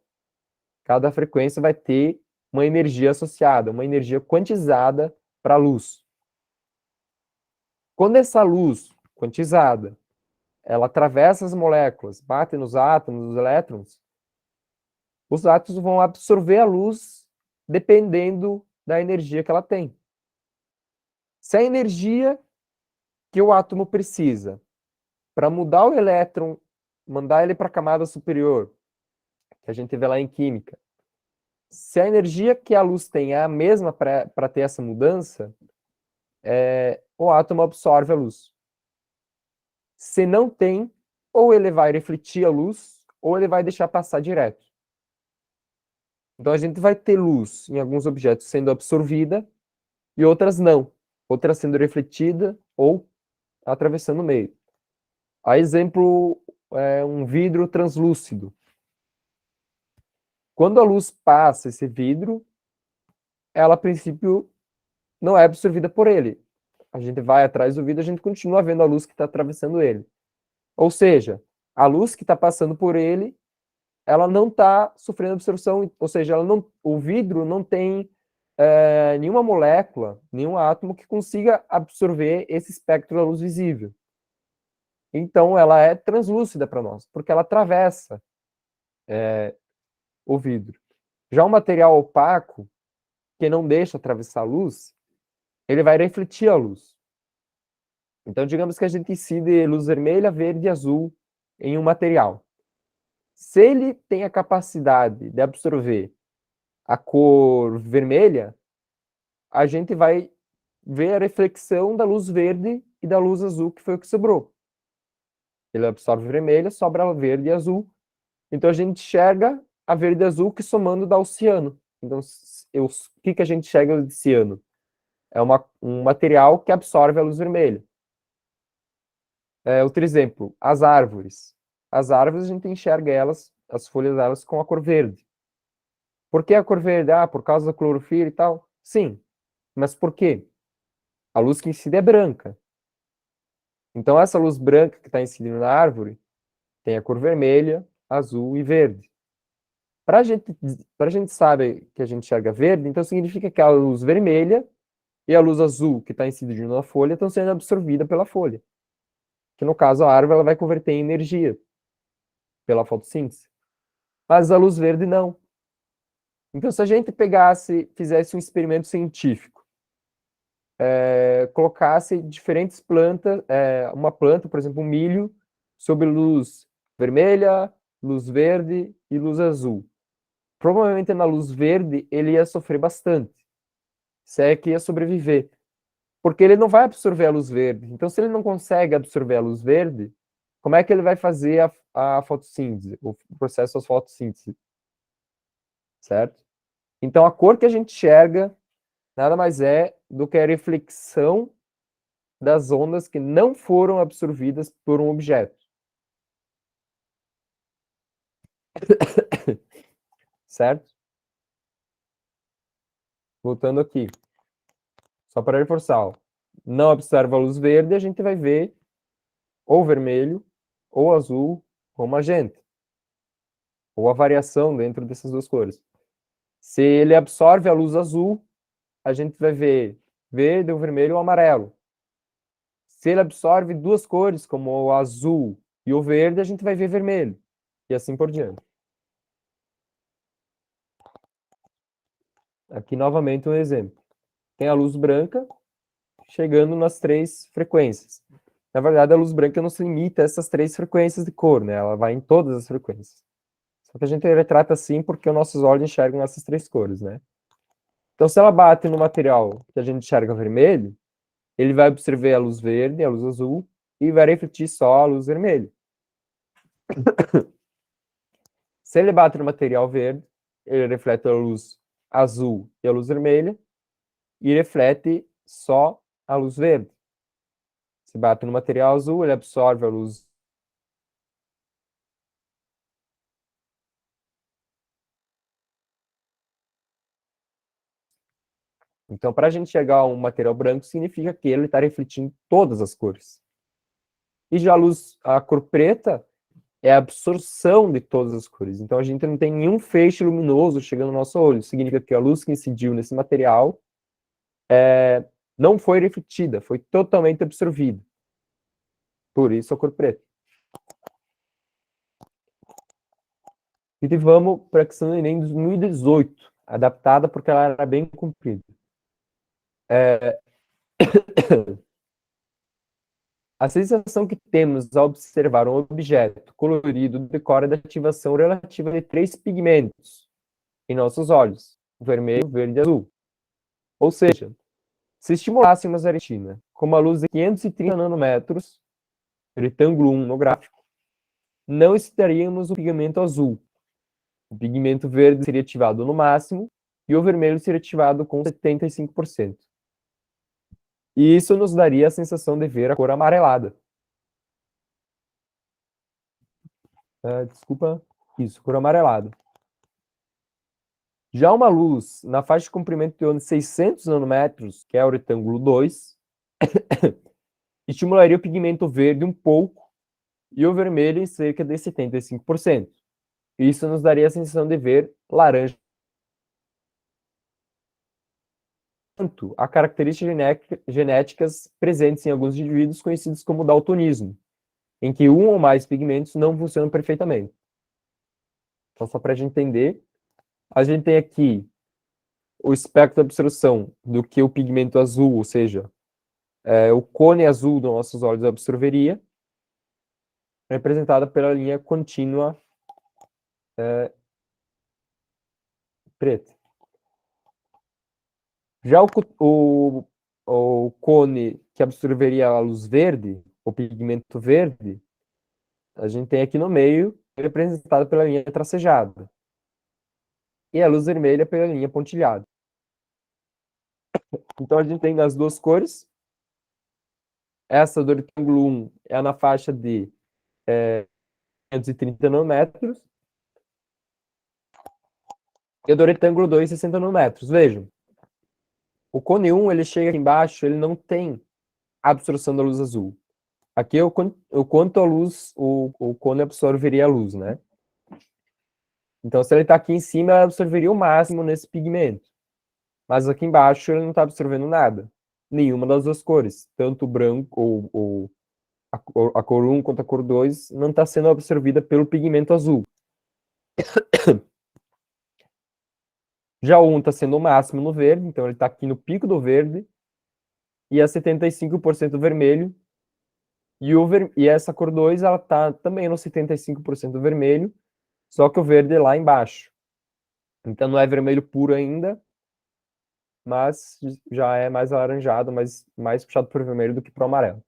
cada frequência vai ter uma energia associada, uma energia quantizada para a luz. Quando essa luz quantizada, ela atravessa as moléculas, bate nos átomos, nos elétrons, os átomos vão absorver a luz dependendo da energia que ela tem. Se a energia que o átomo precisa para mudar o elétron, mandar ele para a camada superior, que a gente vê lá em química, se a energia que a luz tem é a mesma para ter essa mudança, o átomo absorve a luz. Se não tem, ou ele vai refletir a luz, ou ele vai deixar passar direto. Então a gente vai ter luz em alguns objetos sendo absorvida e outras não. Outras sendo refletida ou atravessando o meio. A exemplo, um vidro translúcido. Quando a luz passa esse vidro, ela a princípio não é absorvida por ele. A gente vai atrás do vidro, a gente continua vendo a luz que está atravessando ele. Ou seja, a luz que está passando por ele, ela não está sofrendo absorção, ou seja, o vidro não tem nenhuma molécula, nenhum átomo que consiga absorver esse espectro da luz visível. Então, ela é translúcida para nós, porque ela atravessa o vidro. Já o material opaco, que não deixa atravessar a luz, ele vai refletir a luz. Então, digamos que a gente incide luz vermelha, verde e azul em um material. Se ele tem a capacidade de absorver a cor vermelha, a gente vai ver a reflexão da luz verde e da luz azul, que foi o que sobrou. Ele absorve vermelha, sobra verde e azul. Então, a gente enxerga a verde e azul que somando dá o ciano. Então, o que a gente enxerga de ciano? É um material que absorve a luz vermelha. Outro exemplo, as árvores. As árvores a gente enxerga elas, as folhas delas com a cor verde. Por que a cor verde? Ah, por causa da clorofila e tal? Sim, mas por quê? A luz que incide é branca. Então essa luz branca que está incidindo na árvore tem a cor vermelha, azul e verde. Para a gente saber que a gente enxerga verde, então significa que a luz vermelha e a luz azul que está incidindo na folha estão sendo absorvidas pela folha. Que no caso a árvore ela vai converter em energia pela fotossíntese. Mas a luz verde não. Então, se a gente fizesse um experimento científico, colocasse diferentes plantas, uma planta, por exemplo, um milho, sob luz vermelha, luz verde e luz azul. Provavelmente na luz verde ele ia sofrer bastante, se é que ia sobreviver, porque ele não vai absorver a luz verde. Então, se ele não consegue absorver a luz verde, como é que ele vai fazer a fotossíntese, o processo de fotossíntese, certo? Então, a cor que a gente enxerga nada mais é do que a reflexão das ondas que não foram absorvidas por um objeto. Certo? Voltando aqui. Só para reforçar. Ó. Não observa a luz verde, a gente vai ver ou vermelho, ou azul, ou magenta. Ou a variação dentro dessas duas cores. Se ele absorve a luz azul, a gente vai ver verde, o vermelho ou amarelo. Se ele absorve duas cores, como o azul e o verde, a gente vai ver vermelho. E assim por diante. Aqui novamente um exemplo. Tem a luz branca chegando nas três frequências. Na verdade, a luz branca não se limita a essas três frequências de cor, né? Ela vai em todas as frequências. Só que a gente retrata assim porque os nossos olhos enxergam essas três cores, né? Então, se ela bate no material que a gente enxerga vermelho, ele vai absorver a luz verde, a luz azul, e vai refletir só a luz vermelha. Se ele bate no material verde, ele reflete a luz azul e a luz vermelha, e reflete só a luz verde. Se bate no material azul, ele absorve a luz. Então, para a gente chegar a um material branco, significa que ele está refletindo todas as cores. E já a cor preta é a absorção de todas as cores. Então, a gente não tem nenhum feixe luminoso chegando no nosso olho. Significa que a luz que incidiu nesse material não foi refletida, foi totalmente absorvida. Por isso a cor preta. E vamos para a questão do Enem 2018, adaptada porque ela era bem comprida. A sensação que temos ao observar um objeto colorido decorre da ativação relativa de três pigmentos em nossos olhos: vermelho, verde e azul. Ou seja, se estimulássemos a retina com uma luz de 530 nanômetros, retângulo 1 no gráfico, não excitaríamos o pigmento azul. O pigmento verde seria ativado no máximo e o vermelho seria ativado com 75%. E isso nos daria a sensação de ver a cor amarelada. Desculpa, isso, cor amarelada. Já uma luz na faixa de comprimento de onda de 600 nanômetros, que é o retângulo 2, estimularia o pigmento verde um pouco e o vermelho em cerca de 75%. Isso nos daria a sensação de ver laranja. Há características genéticas presentes em alguns indivíduos conhecidos como daltonismo, em que um ou mais pigmentos não funcionam perfeitamente. Então, só para a gente entender, a gente tem aqui o espectro de absorção do que o pigmento azul, ou seja, o cone azul dos nossos olhos absorveria, representada pela linha contínua preta. Já o cone que absorveria a luz verde, o pigmento verde, a gente tem aqui no meio, representado pela linha tracejada. E a luz vermelha pela linha pontilhada. Então a gente tem as duas cores. Essa do retângulo 1 é na faixa de 530 nanômetros. E a do retângulo 2, 60 nanômetros. Vejam, o cone 1, ele chega aqui embaixo, ele não tem absorção da luz azul. Aqui é o quanto a luz, o cone absorveria a luz, né? Então, se ele está aqui em cima, ele absorveria o máximo nesse pigmento. Mas aqui embaixo, ele não está absorvendo nada. Nenhuma das duas cores. Tanto o branco, ou a cor 1 quanto a cor 2, não está sendo absorvida pelo pigmento azul. Já o 1 está sendo o máximo no verde, então ele está aqui no pico do verde, e é 75% vermelho. E essa cor 2, ela está também no 75% vermelho, só que o verde é lá embaixo. Então não é vermelho puro ainda, mas já é mais alaranjado, mais puxado para o vermelho do que para o amarelo.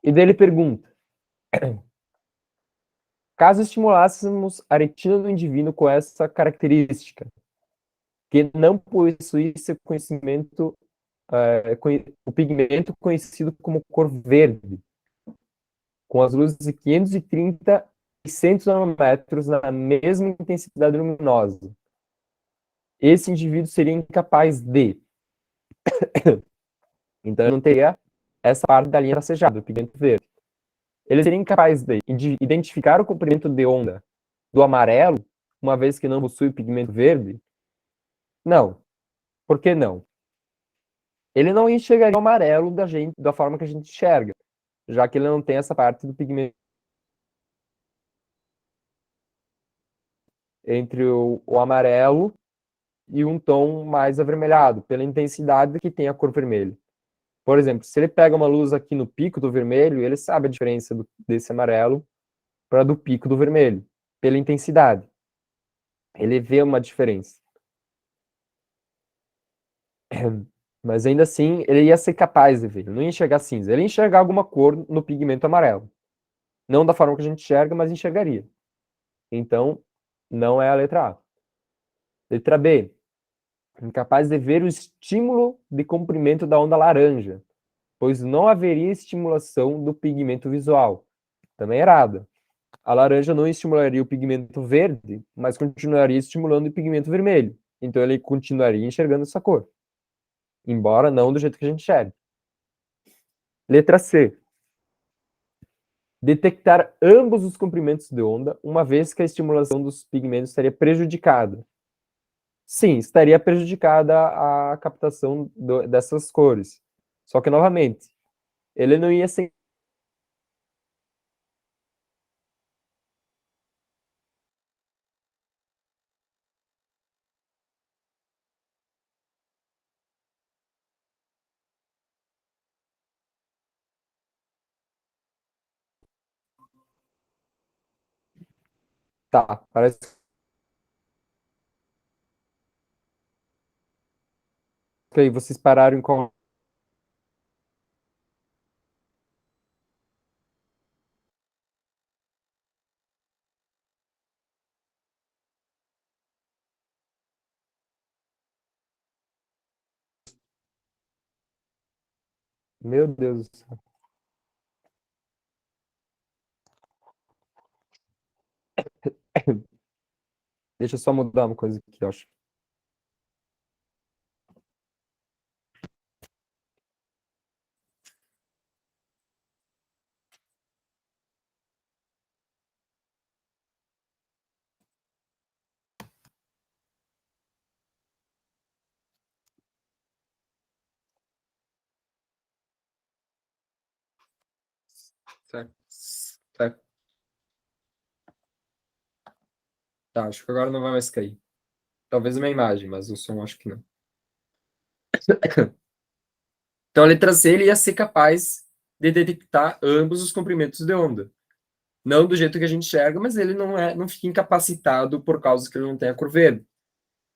E daí ele pergunta: caso estimulássemos a retina do indivíduo com essa característica, que não possuísse conhecimento, o pigmento conhecido como cor verde, com as luzes de 530 e 600 nanômetros na mesma intensidade luminosa, esse indivíduo seria incapaz de. Então, ele não teria essa parte da linha tracejada, do pigmento verde. Ele seria incapaz de identificar o comprimento de onda do amarelo, uma vez que não possui pigmento verde? Não. Por que não? Ele não enxergaria o amarelo da forma que a gente enxerga, já que ele não tem essa parte do pigmento entre o amarelo e um tom mais avermelhado, pela intensidade que tem a cor vermelha. Por exemplo, se ele pega uma luz aqui no pico do vermelho, ele sabe a diferença desse amarelo para do pico do vermelho, pela intensidade. Ele vê uma diferença. Mas ainda assim, ele ia ser capaz de ver. Ele não ia enxergar cinza. Ele ia enxergar alguma cor no pigmento amarelo. Não da forma que a gente enxerga, mas enxergaria. Então, não é a letra A. Letra B. Incapaz de ver o estímulo de comprimento da onda laranja, pois não haveria estimulação do pigmento visual. Também errado. A laranja não estimularia o pigmento verde, mas continuaria estimulando o pigmento vermelho. Então ele continuaria enxergando essa cor. Embora não do jeito que a gente enxerga. Letra C. Detectar ambos os comprimentos de onda, uma vez que a estimulação dos pigmentos estaria prejudicada. Sim, estaria prejudicada a captação dessas cores. Só que, novamente, ele não ia ser. Tá, parece que aí vocês pararam em qual. Meu Deus do céu. Deixa eu só mudar uma coisa aqui, eu acho. Certo. Certo. Tá, acho que agora não vai mais cair. Talvez uma imagem, mas o som acho que não. Então, a letra C, ele ia ser capaz de detectar ambos os comprimentos de onda. Não do jeito que a gente enxerga, mas ele não fica incapacitado por causa que ele não tem a cor verde.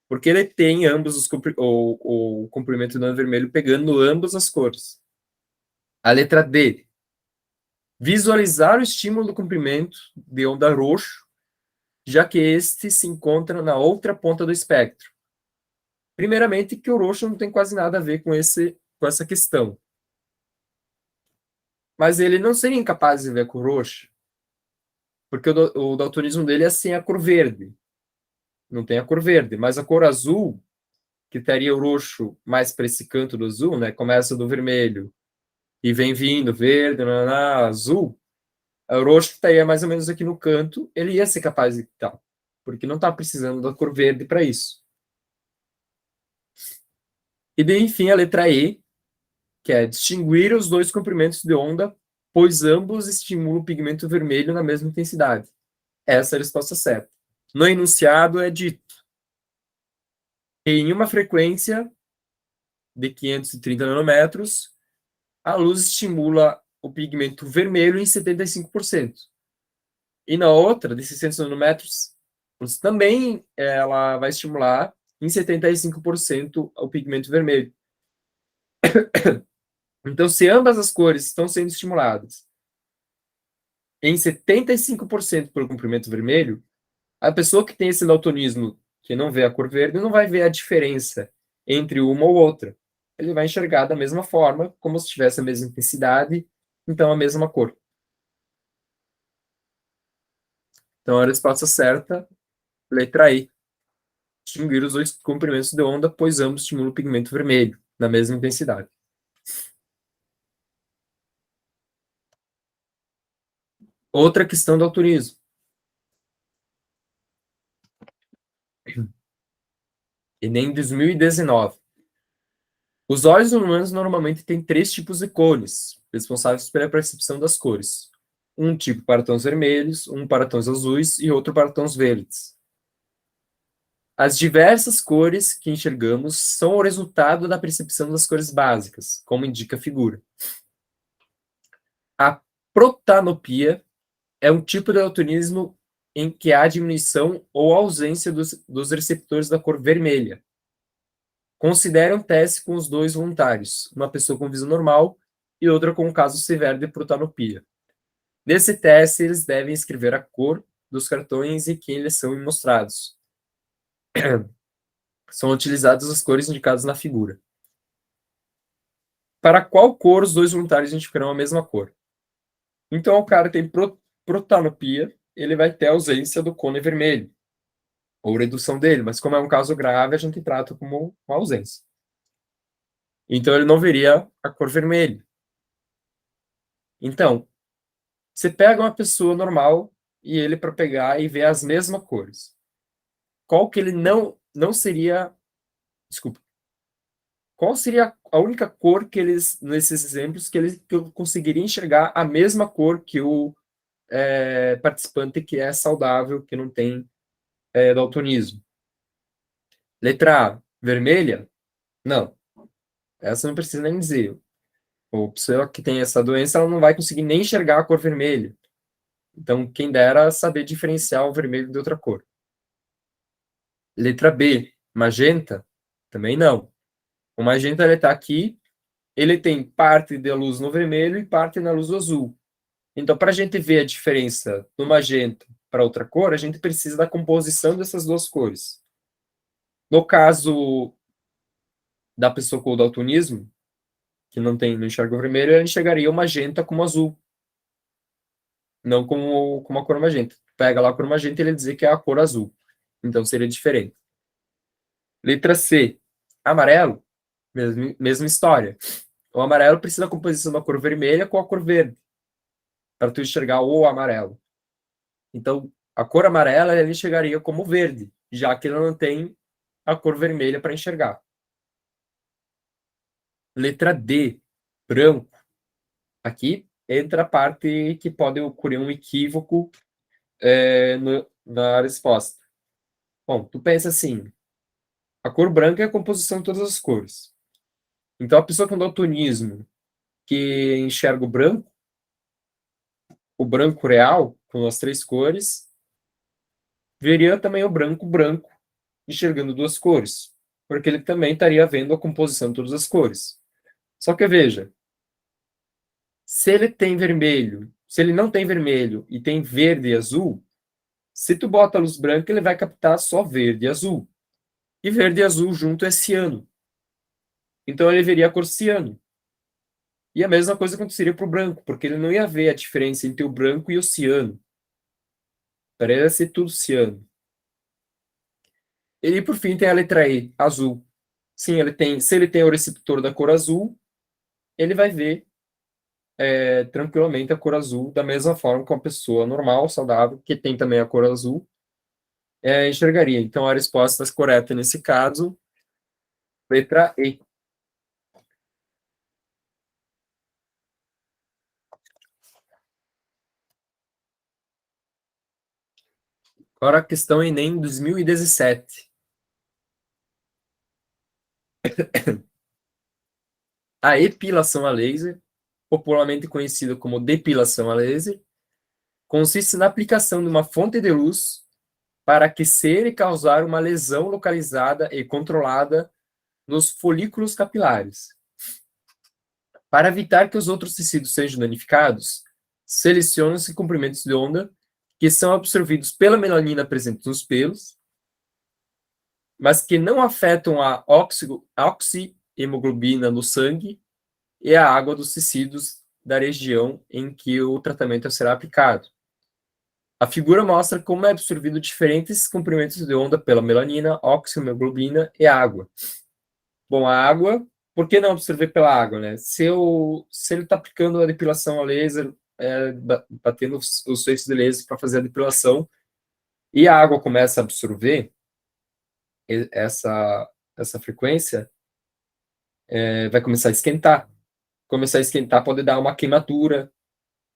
Porque ele tem ambos o comprimento do onda vermelho pegando ambas as cores. A letra D, visualizar o estímulo do comprimento de onda roxo, já que este se encontra na outra ponta do espectro. Primeiramente, que o roxo não tem quase nada a ver com essa questão. Mas ele não seria incapaz de ver a cor roxa, porque o daltonismo dele é sem a cor verde. Não tem a cor verde, mas a cor azul, que estaria o roxo mais para esse canto do azul, né? Começa do vermelho e vem vindo verde, azul. O roxo que estaria mais ou menos aqui no canto, ele ia ser capaz de tal, porque não está precisando da cor verde para isso. E daí, enfim, a letra E, que é distinguir os dois comprimentos de onda, pois ambos estimulam o pigmento vermelho na mesma intensidade. Essa é a resposta certa. No enunciado é dito que em uma frequência de 530 nanômetros, a luz estimula o pigmento vermelho em 75%. E na outra, de 600 nanômetros, também ela vai estimular em 75% o pigmento vermelho. Então, se ambas as cores estão sendo estimuladas em 75% pelo comprimento vermelho, a pessoa que tem esse daltonismo, que não vê a cor verde, não vai ver a diferença entre uma ou outra. Ele vai enxergar da mesma forma, como se tivesse a mesma intensidade, então a mesma cor. Então a resposta certa, letra E. Distinguir os dois comprimentos de onda, pois ambos estimulam o pigmento vermelho, na mesma intensidade. Outra questão do daltonismo. Enem 2019. Os olhos humanos normalmente têm três tipos de cores, responsáveis pela percepção das cores. Um tipo para tons vermelhos, um para tons azuis e outro para tons verdes. As diversas cores que enxergamos são o resultado da percepção das cores básicas, como indica a figura. A protanopia é um tipo de daltonismo em que há diminuição ou ausência dos receptores da cor vermelha. Considere um teste com os dois voluntários, uma pessoa com visão normal e outra com um caso severo de protanopia. Nesse teste, eles devem escrever a cor dos cartões e quem eles são mostrados. São utilizadas as cores indicadas na figura. Para qual cor os dois voluntários identificarão a mesma cor? Então, o cara tem protanopia, ele vai ter ausência do cone vermelho, ou redução dele, mas como é um caso grave, a gente trata como uma ausência. Então, ele não veria a cor vermelha. Então, você pega uma pessoa normal e ele para pegar e ver as mesmas cores. Qual que ele não seria, desculpa, qual seria a única cor que eles, nesses exemplos, que eu conseguiria enxergar a mesma cor que o participante que é saudável, que não tem daltonismo? Letra A, vermelha? Não, essa não precisa nem dizer. A pessoa que tem essa doença, ela não vai conseguir nem enxergar a cor vermelha. Então, quem dera saber diferenciar o vermelho de outra cor. Letra B, magenta? Também não. O magenta, ele está aqui, ele tem parte da luz no vermelho e parte na luz do azul. Então, para a gente ver a diferença do magenta para outra cor, a gente precisa da composição dessas duas cores. No caso da pessoa com o daltonismo, que não enxerga o vermelho, ela enxergaria o magenta como azul, não como a cor magenta. Pega lá a cor magenta e ele dizer que é a cor azul. Então, seria diferente. Letra C, amarelo, mesma história. O amarelo precisa da composição da cor vermelha com a cor verde, para tu enxergar o amarelo. Então, a cor amarela ele enxergaria como verde, já que ele não tem a cor vermelha para enxergar. Letra D, branco. Aqui entra a parte que pode ocorrer um equívoco na resposta. Bom, tu pensa assim, a cor branca é a composição de todas as cores. Então, a pessoa com daltonismo que enxerga o branco real, com as três cores, veria também o branco branco, enxergando duas cores, porque ele também estaria vendo a composição de todas as cores. Só que veja, se ele tem vermelho, se ele não tem vermelho e tem verde e azul, se tu bota a luz branca, ele vai captar só verde e azul. E verde e azul junto é ciano. Então ele veria a cor ciano. E a mesma coisa aconteceria para o branco, porque ele não ia ver a diferença entre o branco e o ciano. Para ele ia ser tudo ciano. E por fim tem a letra E, azul. Sim, se ele tem o receptor da cor azul, ele vai ver tranquilamente a cor azul, da mesma forma que uma pessoa normal, saudável, que tem também a cor azul, enxergaria. Então a resposta correta nesse caso, letra E. Agora a questão Enem 2017. A epilação a laser, popularmente conhecida como depilação a laser, consiste na aplicação de uma fonte de luz para aquecer e causar uma lesão localizada e controlada nos folículos capilares. Para evitar que os outros tecidos sejam danificados, selecionam-se comprimentos de onda que são absorvidos pela melanina presente nos pelos, mas que não afetam a oxihemoglobina no sangue e a água dos tecidos da região em que o tratamento será aplicado. A figura mostra como é absorvido diferentes comprimentos de onda pela melanina, oxihemoglobina e água. Bom, a água, por que não absorver pela água, né? Se ele está aplicando a depilação a laser, batendo os feixes de laser para fazer a depilação, e a água começa a absorver essa frequência, vai começar a esquentar. Começar a esquentar pode dar uma queimadura,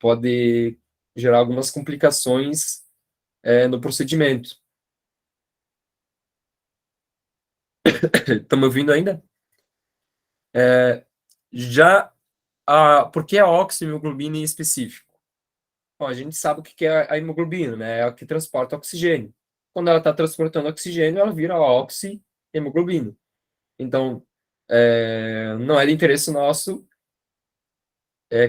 pode gerar algumas complicações no procedimento. Estão me ouvindo ainda? Por que a oxihemoglobina em específico? Bom, a gente sabe o que é a hemoglobina, né? É a que transporta oxigênio. Quando ela está transportando oxigênio, ela vira oxihemoglobina. Então, não é de interesse nosso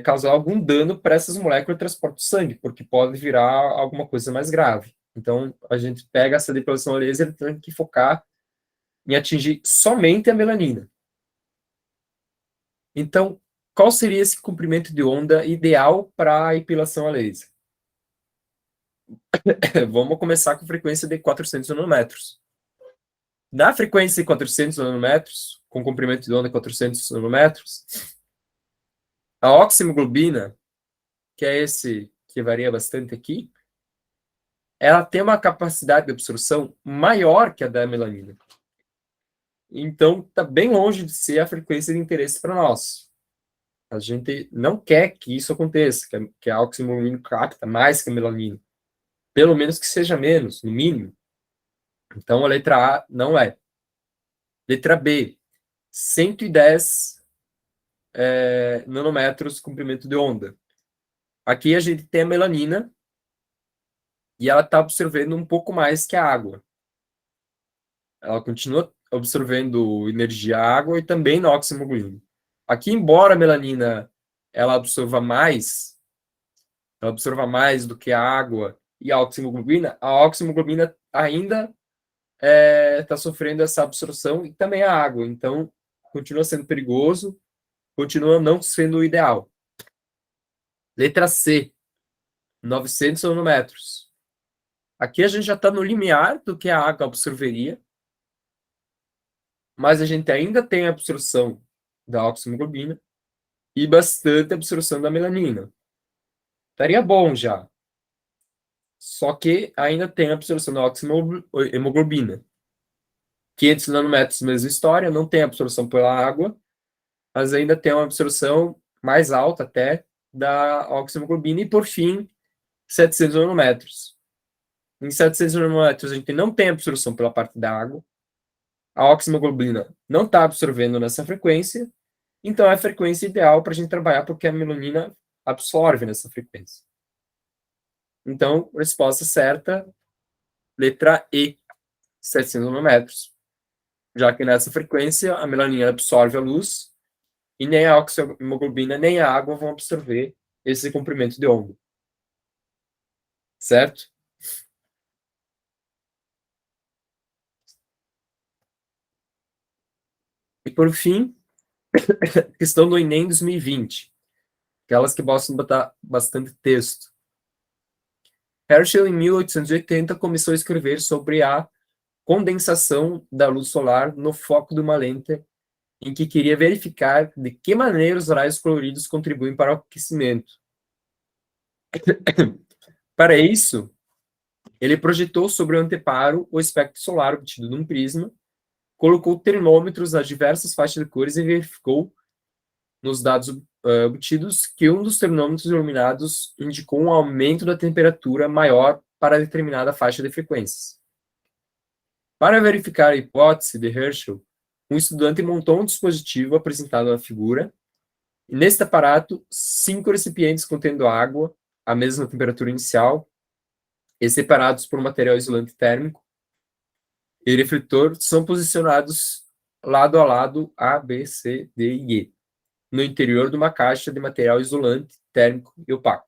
causar algum dano para essas moléculas de transporte de sangue, porque pode virar alguma coisa mais grave. Então, a gente pega essa depilação a laser e tem que focar em atingir somente a melanina. Então, qual seria esse comprimento de onda ideal para a epilação a laser? Vamos começar com frequência de 400 nanômetros. Na frequência de 400 nanômetros, com comprimento de onda de 400 nanômetros, a oxihemoglobina, que é esse que varia bastante aqui, ela tem uma capacidade de absorção maior que a da melanina. Então, está bem longe de ser a frequência de interesse para nós. A gente não quer que isso aconteça, que a oxihemoglobina capta mais que a melanina. Pelo menos que seja menos, no mínimo. Então, a letra A não é. Letra B, 110 nanômetros comprimento de onda. Aqui a gente tem a melanina e ela está absorvendo um pouco mais que a água. Ela continua absorvendo energia água e também na oxihemoglobina. Aqui, embora a melanina ela absorva mais do que a água e a oxihemoglobina ainda está sofrendo essa absorção e também a água. Então, continua sendo perigoso, continua não sendo o ideal. Letra C, 900 nanômetros. Aqui a gente já está no limiar do que a água absorveria, mas a gente ainda tem a absorção da oxihemoglobina e bastante absorção da melanina. Estaria bom já. Só que ainda tem a absorção da oxihemoglobina. 500 nanômetros, mesma história, não tem absorção pela água, mas ainda tem uma absorção mais alta até da oxihemoglobina e, por fim, 700 nanômetros. Em 700 nanômetros, a gente não tem absorção pela parte da água, a oxihemoglobina não está absorvendo nessa frequência, então é a frequência ideal para a gente trabalhar porque a melanina absorve nessa frequência. Então, resposta certa, letra E, 700 nanômetros. Já que nessa frequência a melanina absorve a luz e nem a oxihemoglobina nem a água vão absorver esse comprimento de onda. Certo? E por fim, questão do Enem 2020. Aquelas que gostam de botar bastante texto. Herschel, em 1880, começou a escrever sobre a condensação da luz solar no foco de uma lente em que queria verificar de que maneira os raios coloridos contribuem para o aquecimento. Para isso, ele projetou sobre o anteparo o espectro solar obtido num prisma, colocou termômetros nas diversas faixas de cores e verificou, nos dados obtidos, que um dos termômetros iluminados indicou um aumento da temperatura maior para determinada faixa de frequências. Para verificar a hipótese de Herschel, um estudante montou um dispositivo apresentado na figura, e neste aparato, 5 recipientes contendo água, à mesma temperatura inicial, e separados por um material isolante térmico e refletor, são posicionados lado a lado A, B, C, D e E, no interior de uma caixa de material isolante, térmico e opaco.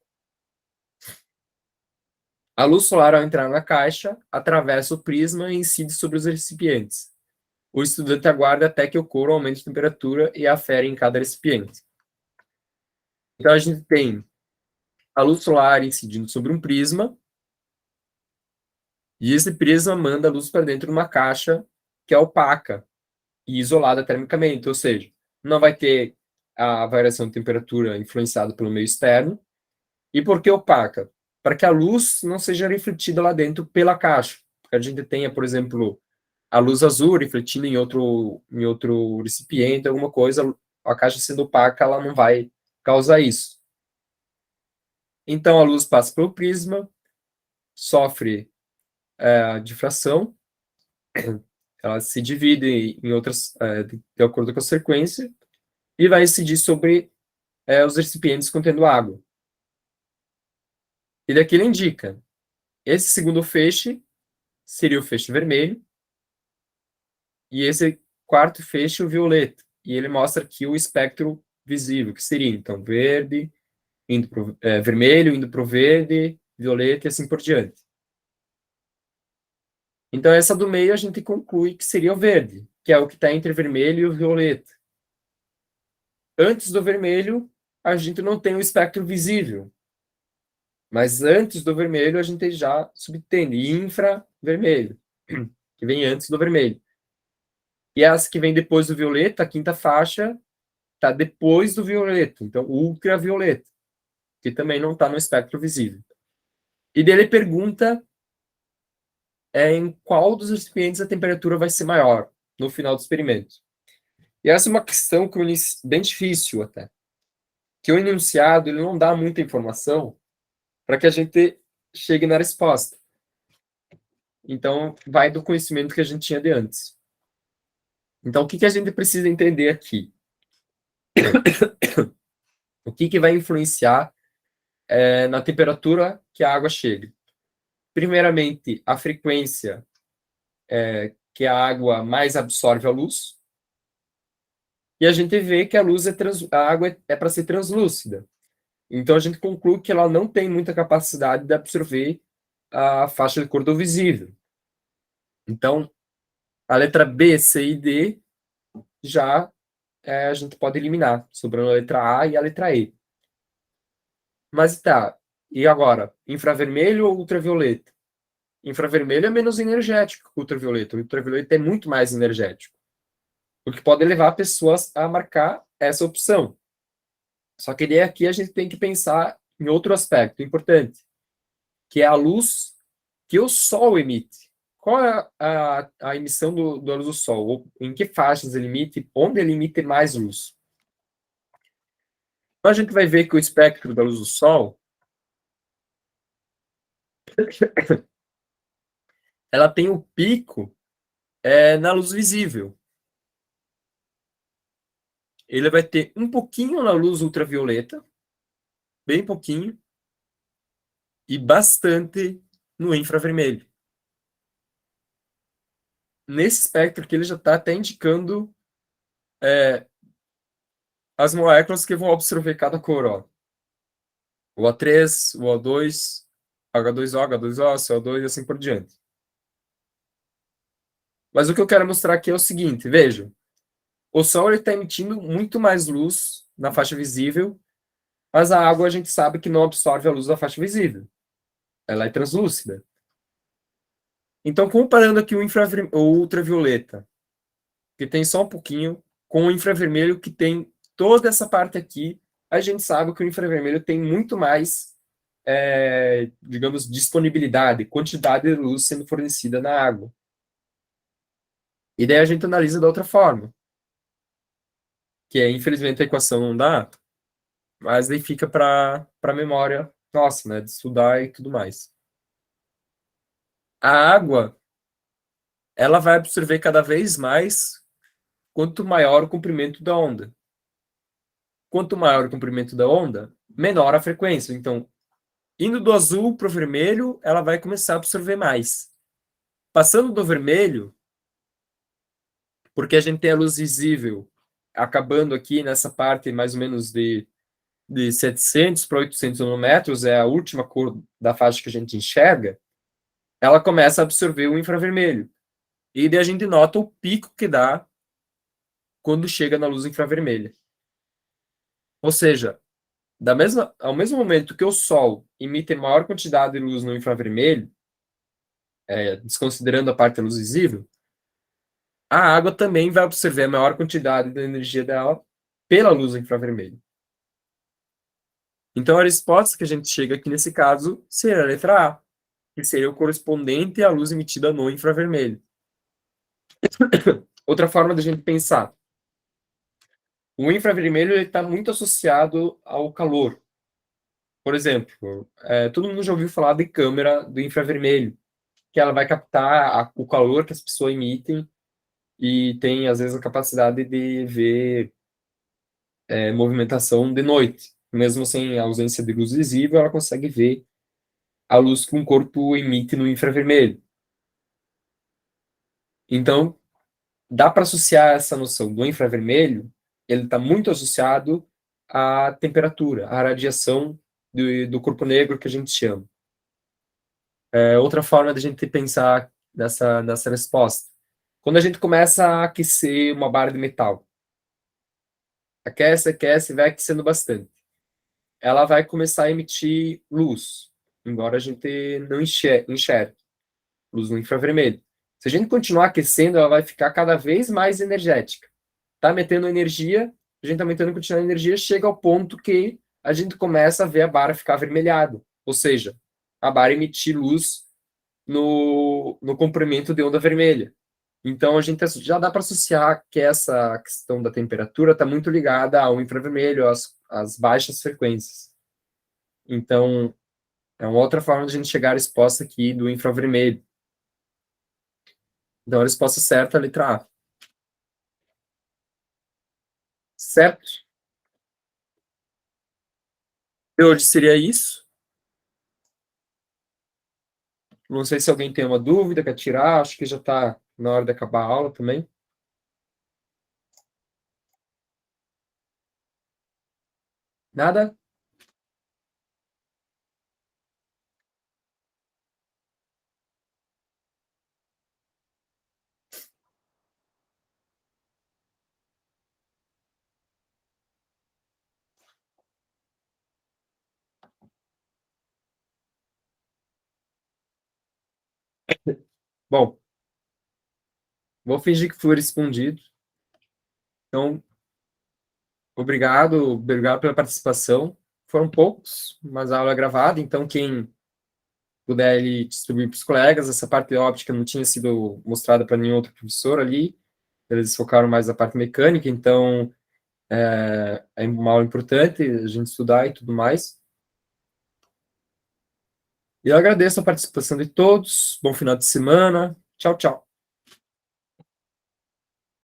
A luz solar, ao entrar na caixa, atravessa o prisma e incide sobre os recipientes. O estudante aguarda até que ocorra o aumento de temperatura e afere em cada recipiente. Então, a gente tem a luz solar incidindo sobre um prisma, e esse prisma manda a luz para dentro de uma caixa que é opaca e isolada termicamente, ou seja, não vai ter a variação de temperatura influenciada pelo meio externo. E por que opaca? Para que a luz não seja refletida lá dentro pela caixa. Porque a gente tenha, por exemplo, a luz azul refletindo em outro recipiente, alguma coisa, a caixa sendo opaca, ela não vai causar isso. Então, a luz passa pelo prisma, sofre a difração, ela se divide em outras, de acordo com a frequência, e vai incidir sobre os recipientes contendo água. E daqui ele indica, esse segundo feixe seria o feixe vermelho, e esse quarto feixe o violeta. E ele mostra aqui o espectro visível, que seria, então, verde, vermelho, indo para o verde, violeta e assim por diante. Então, essa do meio a gente conclui que seria o verde, que é o que está entre o vermelho e o violeta. Antes do vermelho, a gente não tem o espectro visível. Mas antes do vermelho, a gente já subtende infravermelho, que vem antes do vermelho. E essa que vem depois do violeta, a quinta faixa, está depois do violeta, então ultravioleta, que também não está no espectro visível. E dele pergunta em qual dos recipientes a temperatura vai ser maior no final do experimento. E essa é uma questão que bem difícil até, que o enunciado ele não dá muita informação para que a gente chegue na resposta. Então, vai do conhecimento que a gente tinha de antes. Então, o que a gente precisa entender aqui? O que vai influenciar na temperatura que a água chega? Primeiramente, a frequência que a água mais absorve a luz. E a gente vê que a água é para ser translúcida. Então, a gente conclui que ela não tem muita capacidade de absorver a faixa de cor do visível. Então, a letra B, C e D já a gente pode eliminar, sobrando a letra A e a letra E. Mas tá, e agora? Infravermelho ou ultravioleta? Infravermelho é menos energético que o ultravioleta. O ultravioleta é muito mais energético. O que pode levar pessoas a marcar essa opção. Só que daí aqui a gente tem que pensar em outro aspecto importante, que é a luz que o Sol emite. Qual é a emissão da luz do Sol? Em que faixas ele emite? Onde ele emite mais luz? Então, a gente vai ver que o espectro da luz do Sol ela tem o pico na luz visível. Ele vai ter um pouquinho na luz ultravioleta, bem pouquinho, e bastante no infravermelho. Nesse espectro aqui, ele já está até indicando as moléculas que vão absorver cada cor. Ó. O O3, o O2, H2O, H2O, CO2 e assim por diante. Mas o que eu quero mostrar aqui é o seguinte, vejam. O Sol está emitindo muito mais luz na faixa visível, mas a água a gente sabe que não absorve a luz da faixa visível. Ela é translúcida. Então, comparando aqui o ultravioleta, que tem só um pouquinho, com o infravermelho, que tem toda essa parte aqui, a gente sabe que o infravermelho tem muito mais, digamos, disponibilidade, quantidade de luz sendo fornecida na água. E daí a gente analisa da outra forma, que é, infelizmente, a equação não dá, mas daí fica para a memória nossa, né, de estudar e tudo mais. A água, ela vai absorver cada vez mais quanto maior o comprimento da onda. Quanto maior o comprimento da onda, menor a frequência. Então, indo do azul para o vermelho, ela vai começar a absorver mais. Passando do vermelho, porque a gente tem a luz visível acabando aqui nessa parte mais ou menos de 700 para 800 nanômetros, é a última cor da faixa que a gente enxerga, ela começa a absorver o infravermelho. E daí a gente nota o pico que dá quando chega na luz infravermelha. Ou seja, ao mesmo momento que o Sol emite maior quantidade de luz no infravermelho, desconsiderando a parte da luz visível, a água também vai absorver a maior quantidade da energia dela pela luz infravermelha. Então, a resposta que a gente chega aqui nesse caso seria a letra A, que seria o correspondente à luz emitida no infravermelho. Outra forma da gente pensar. O infravermelho está muito associado ao calor. Por exemplo, todo mundo já ouviu falar de câmera do infravermelho, que ela vai captar o calor que as pessoas emitem e tem, às vezes, a capacidade de ver movimentação de noite. Mesmo sem a ausência de luz visível, ela consegue ver a luz que um corpo emite no infravermelho. Então, dá para associar essa noção do infravermelho, ele está muito associado à temperatura, à radiação do corpo negro que a gente chama. Outra forma de a gente pensar nessa resposta. Quando a gente começa a aquecer uma barra de metal, aquece, aquece, vai aquecendo bastante. Ela vai começar a emitir luz, embora a gente não enxergue luz no infravermelho. Se a gente continuar aquecendo, ela vai ficar cada vez mais energética. Tá metendo energia, a gente tá metendo quantidade de energia, chega ao ponto que a gente começa a ver a barra ficar avermelhada. Ou seja, a barra emitir luz no comprimento de onda vermelha. Então, a gente já dá para associar que essa questão da temperatura está muito ligada ao infravermelho, às baixas frequências. Então, é uma outra forma de a gente chegar à resposta aqui do infravermelho. Então, a resposta certa é a letra A. Certo? De hoje seria isso. Não sei se alguém tem uma dúvida, quer tirar. Acho que já está na hora de acabar a aula também. Nada? Bom, vou fingir que foi respondido. Então, obrigado pela participação. Foram poucos, mas a aula é gravada, então quem puder ele distribuir para os colegas. Essa parte óptica não tinha sido mostrada para nenhum outro professor ali. Eles focaram mais na parte mecânica, então É uma aula importante a gente estudar e tudo mais. E eu agradeço a participação de todos. Bom final de semana. Tchau, tchau.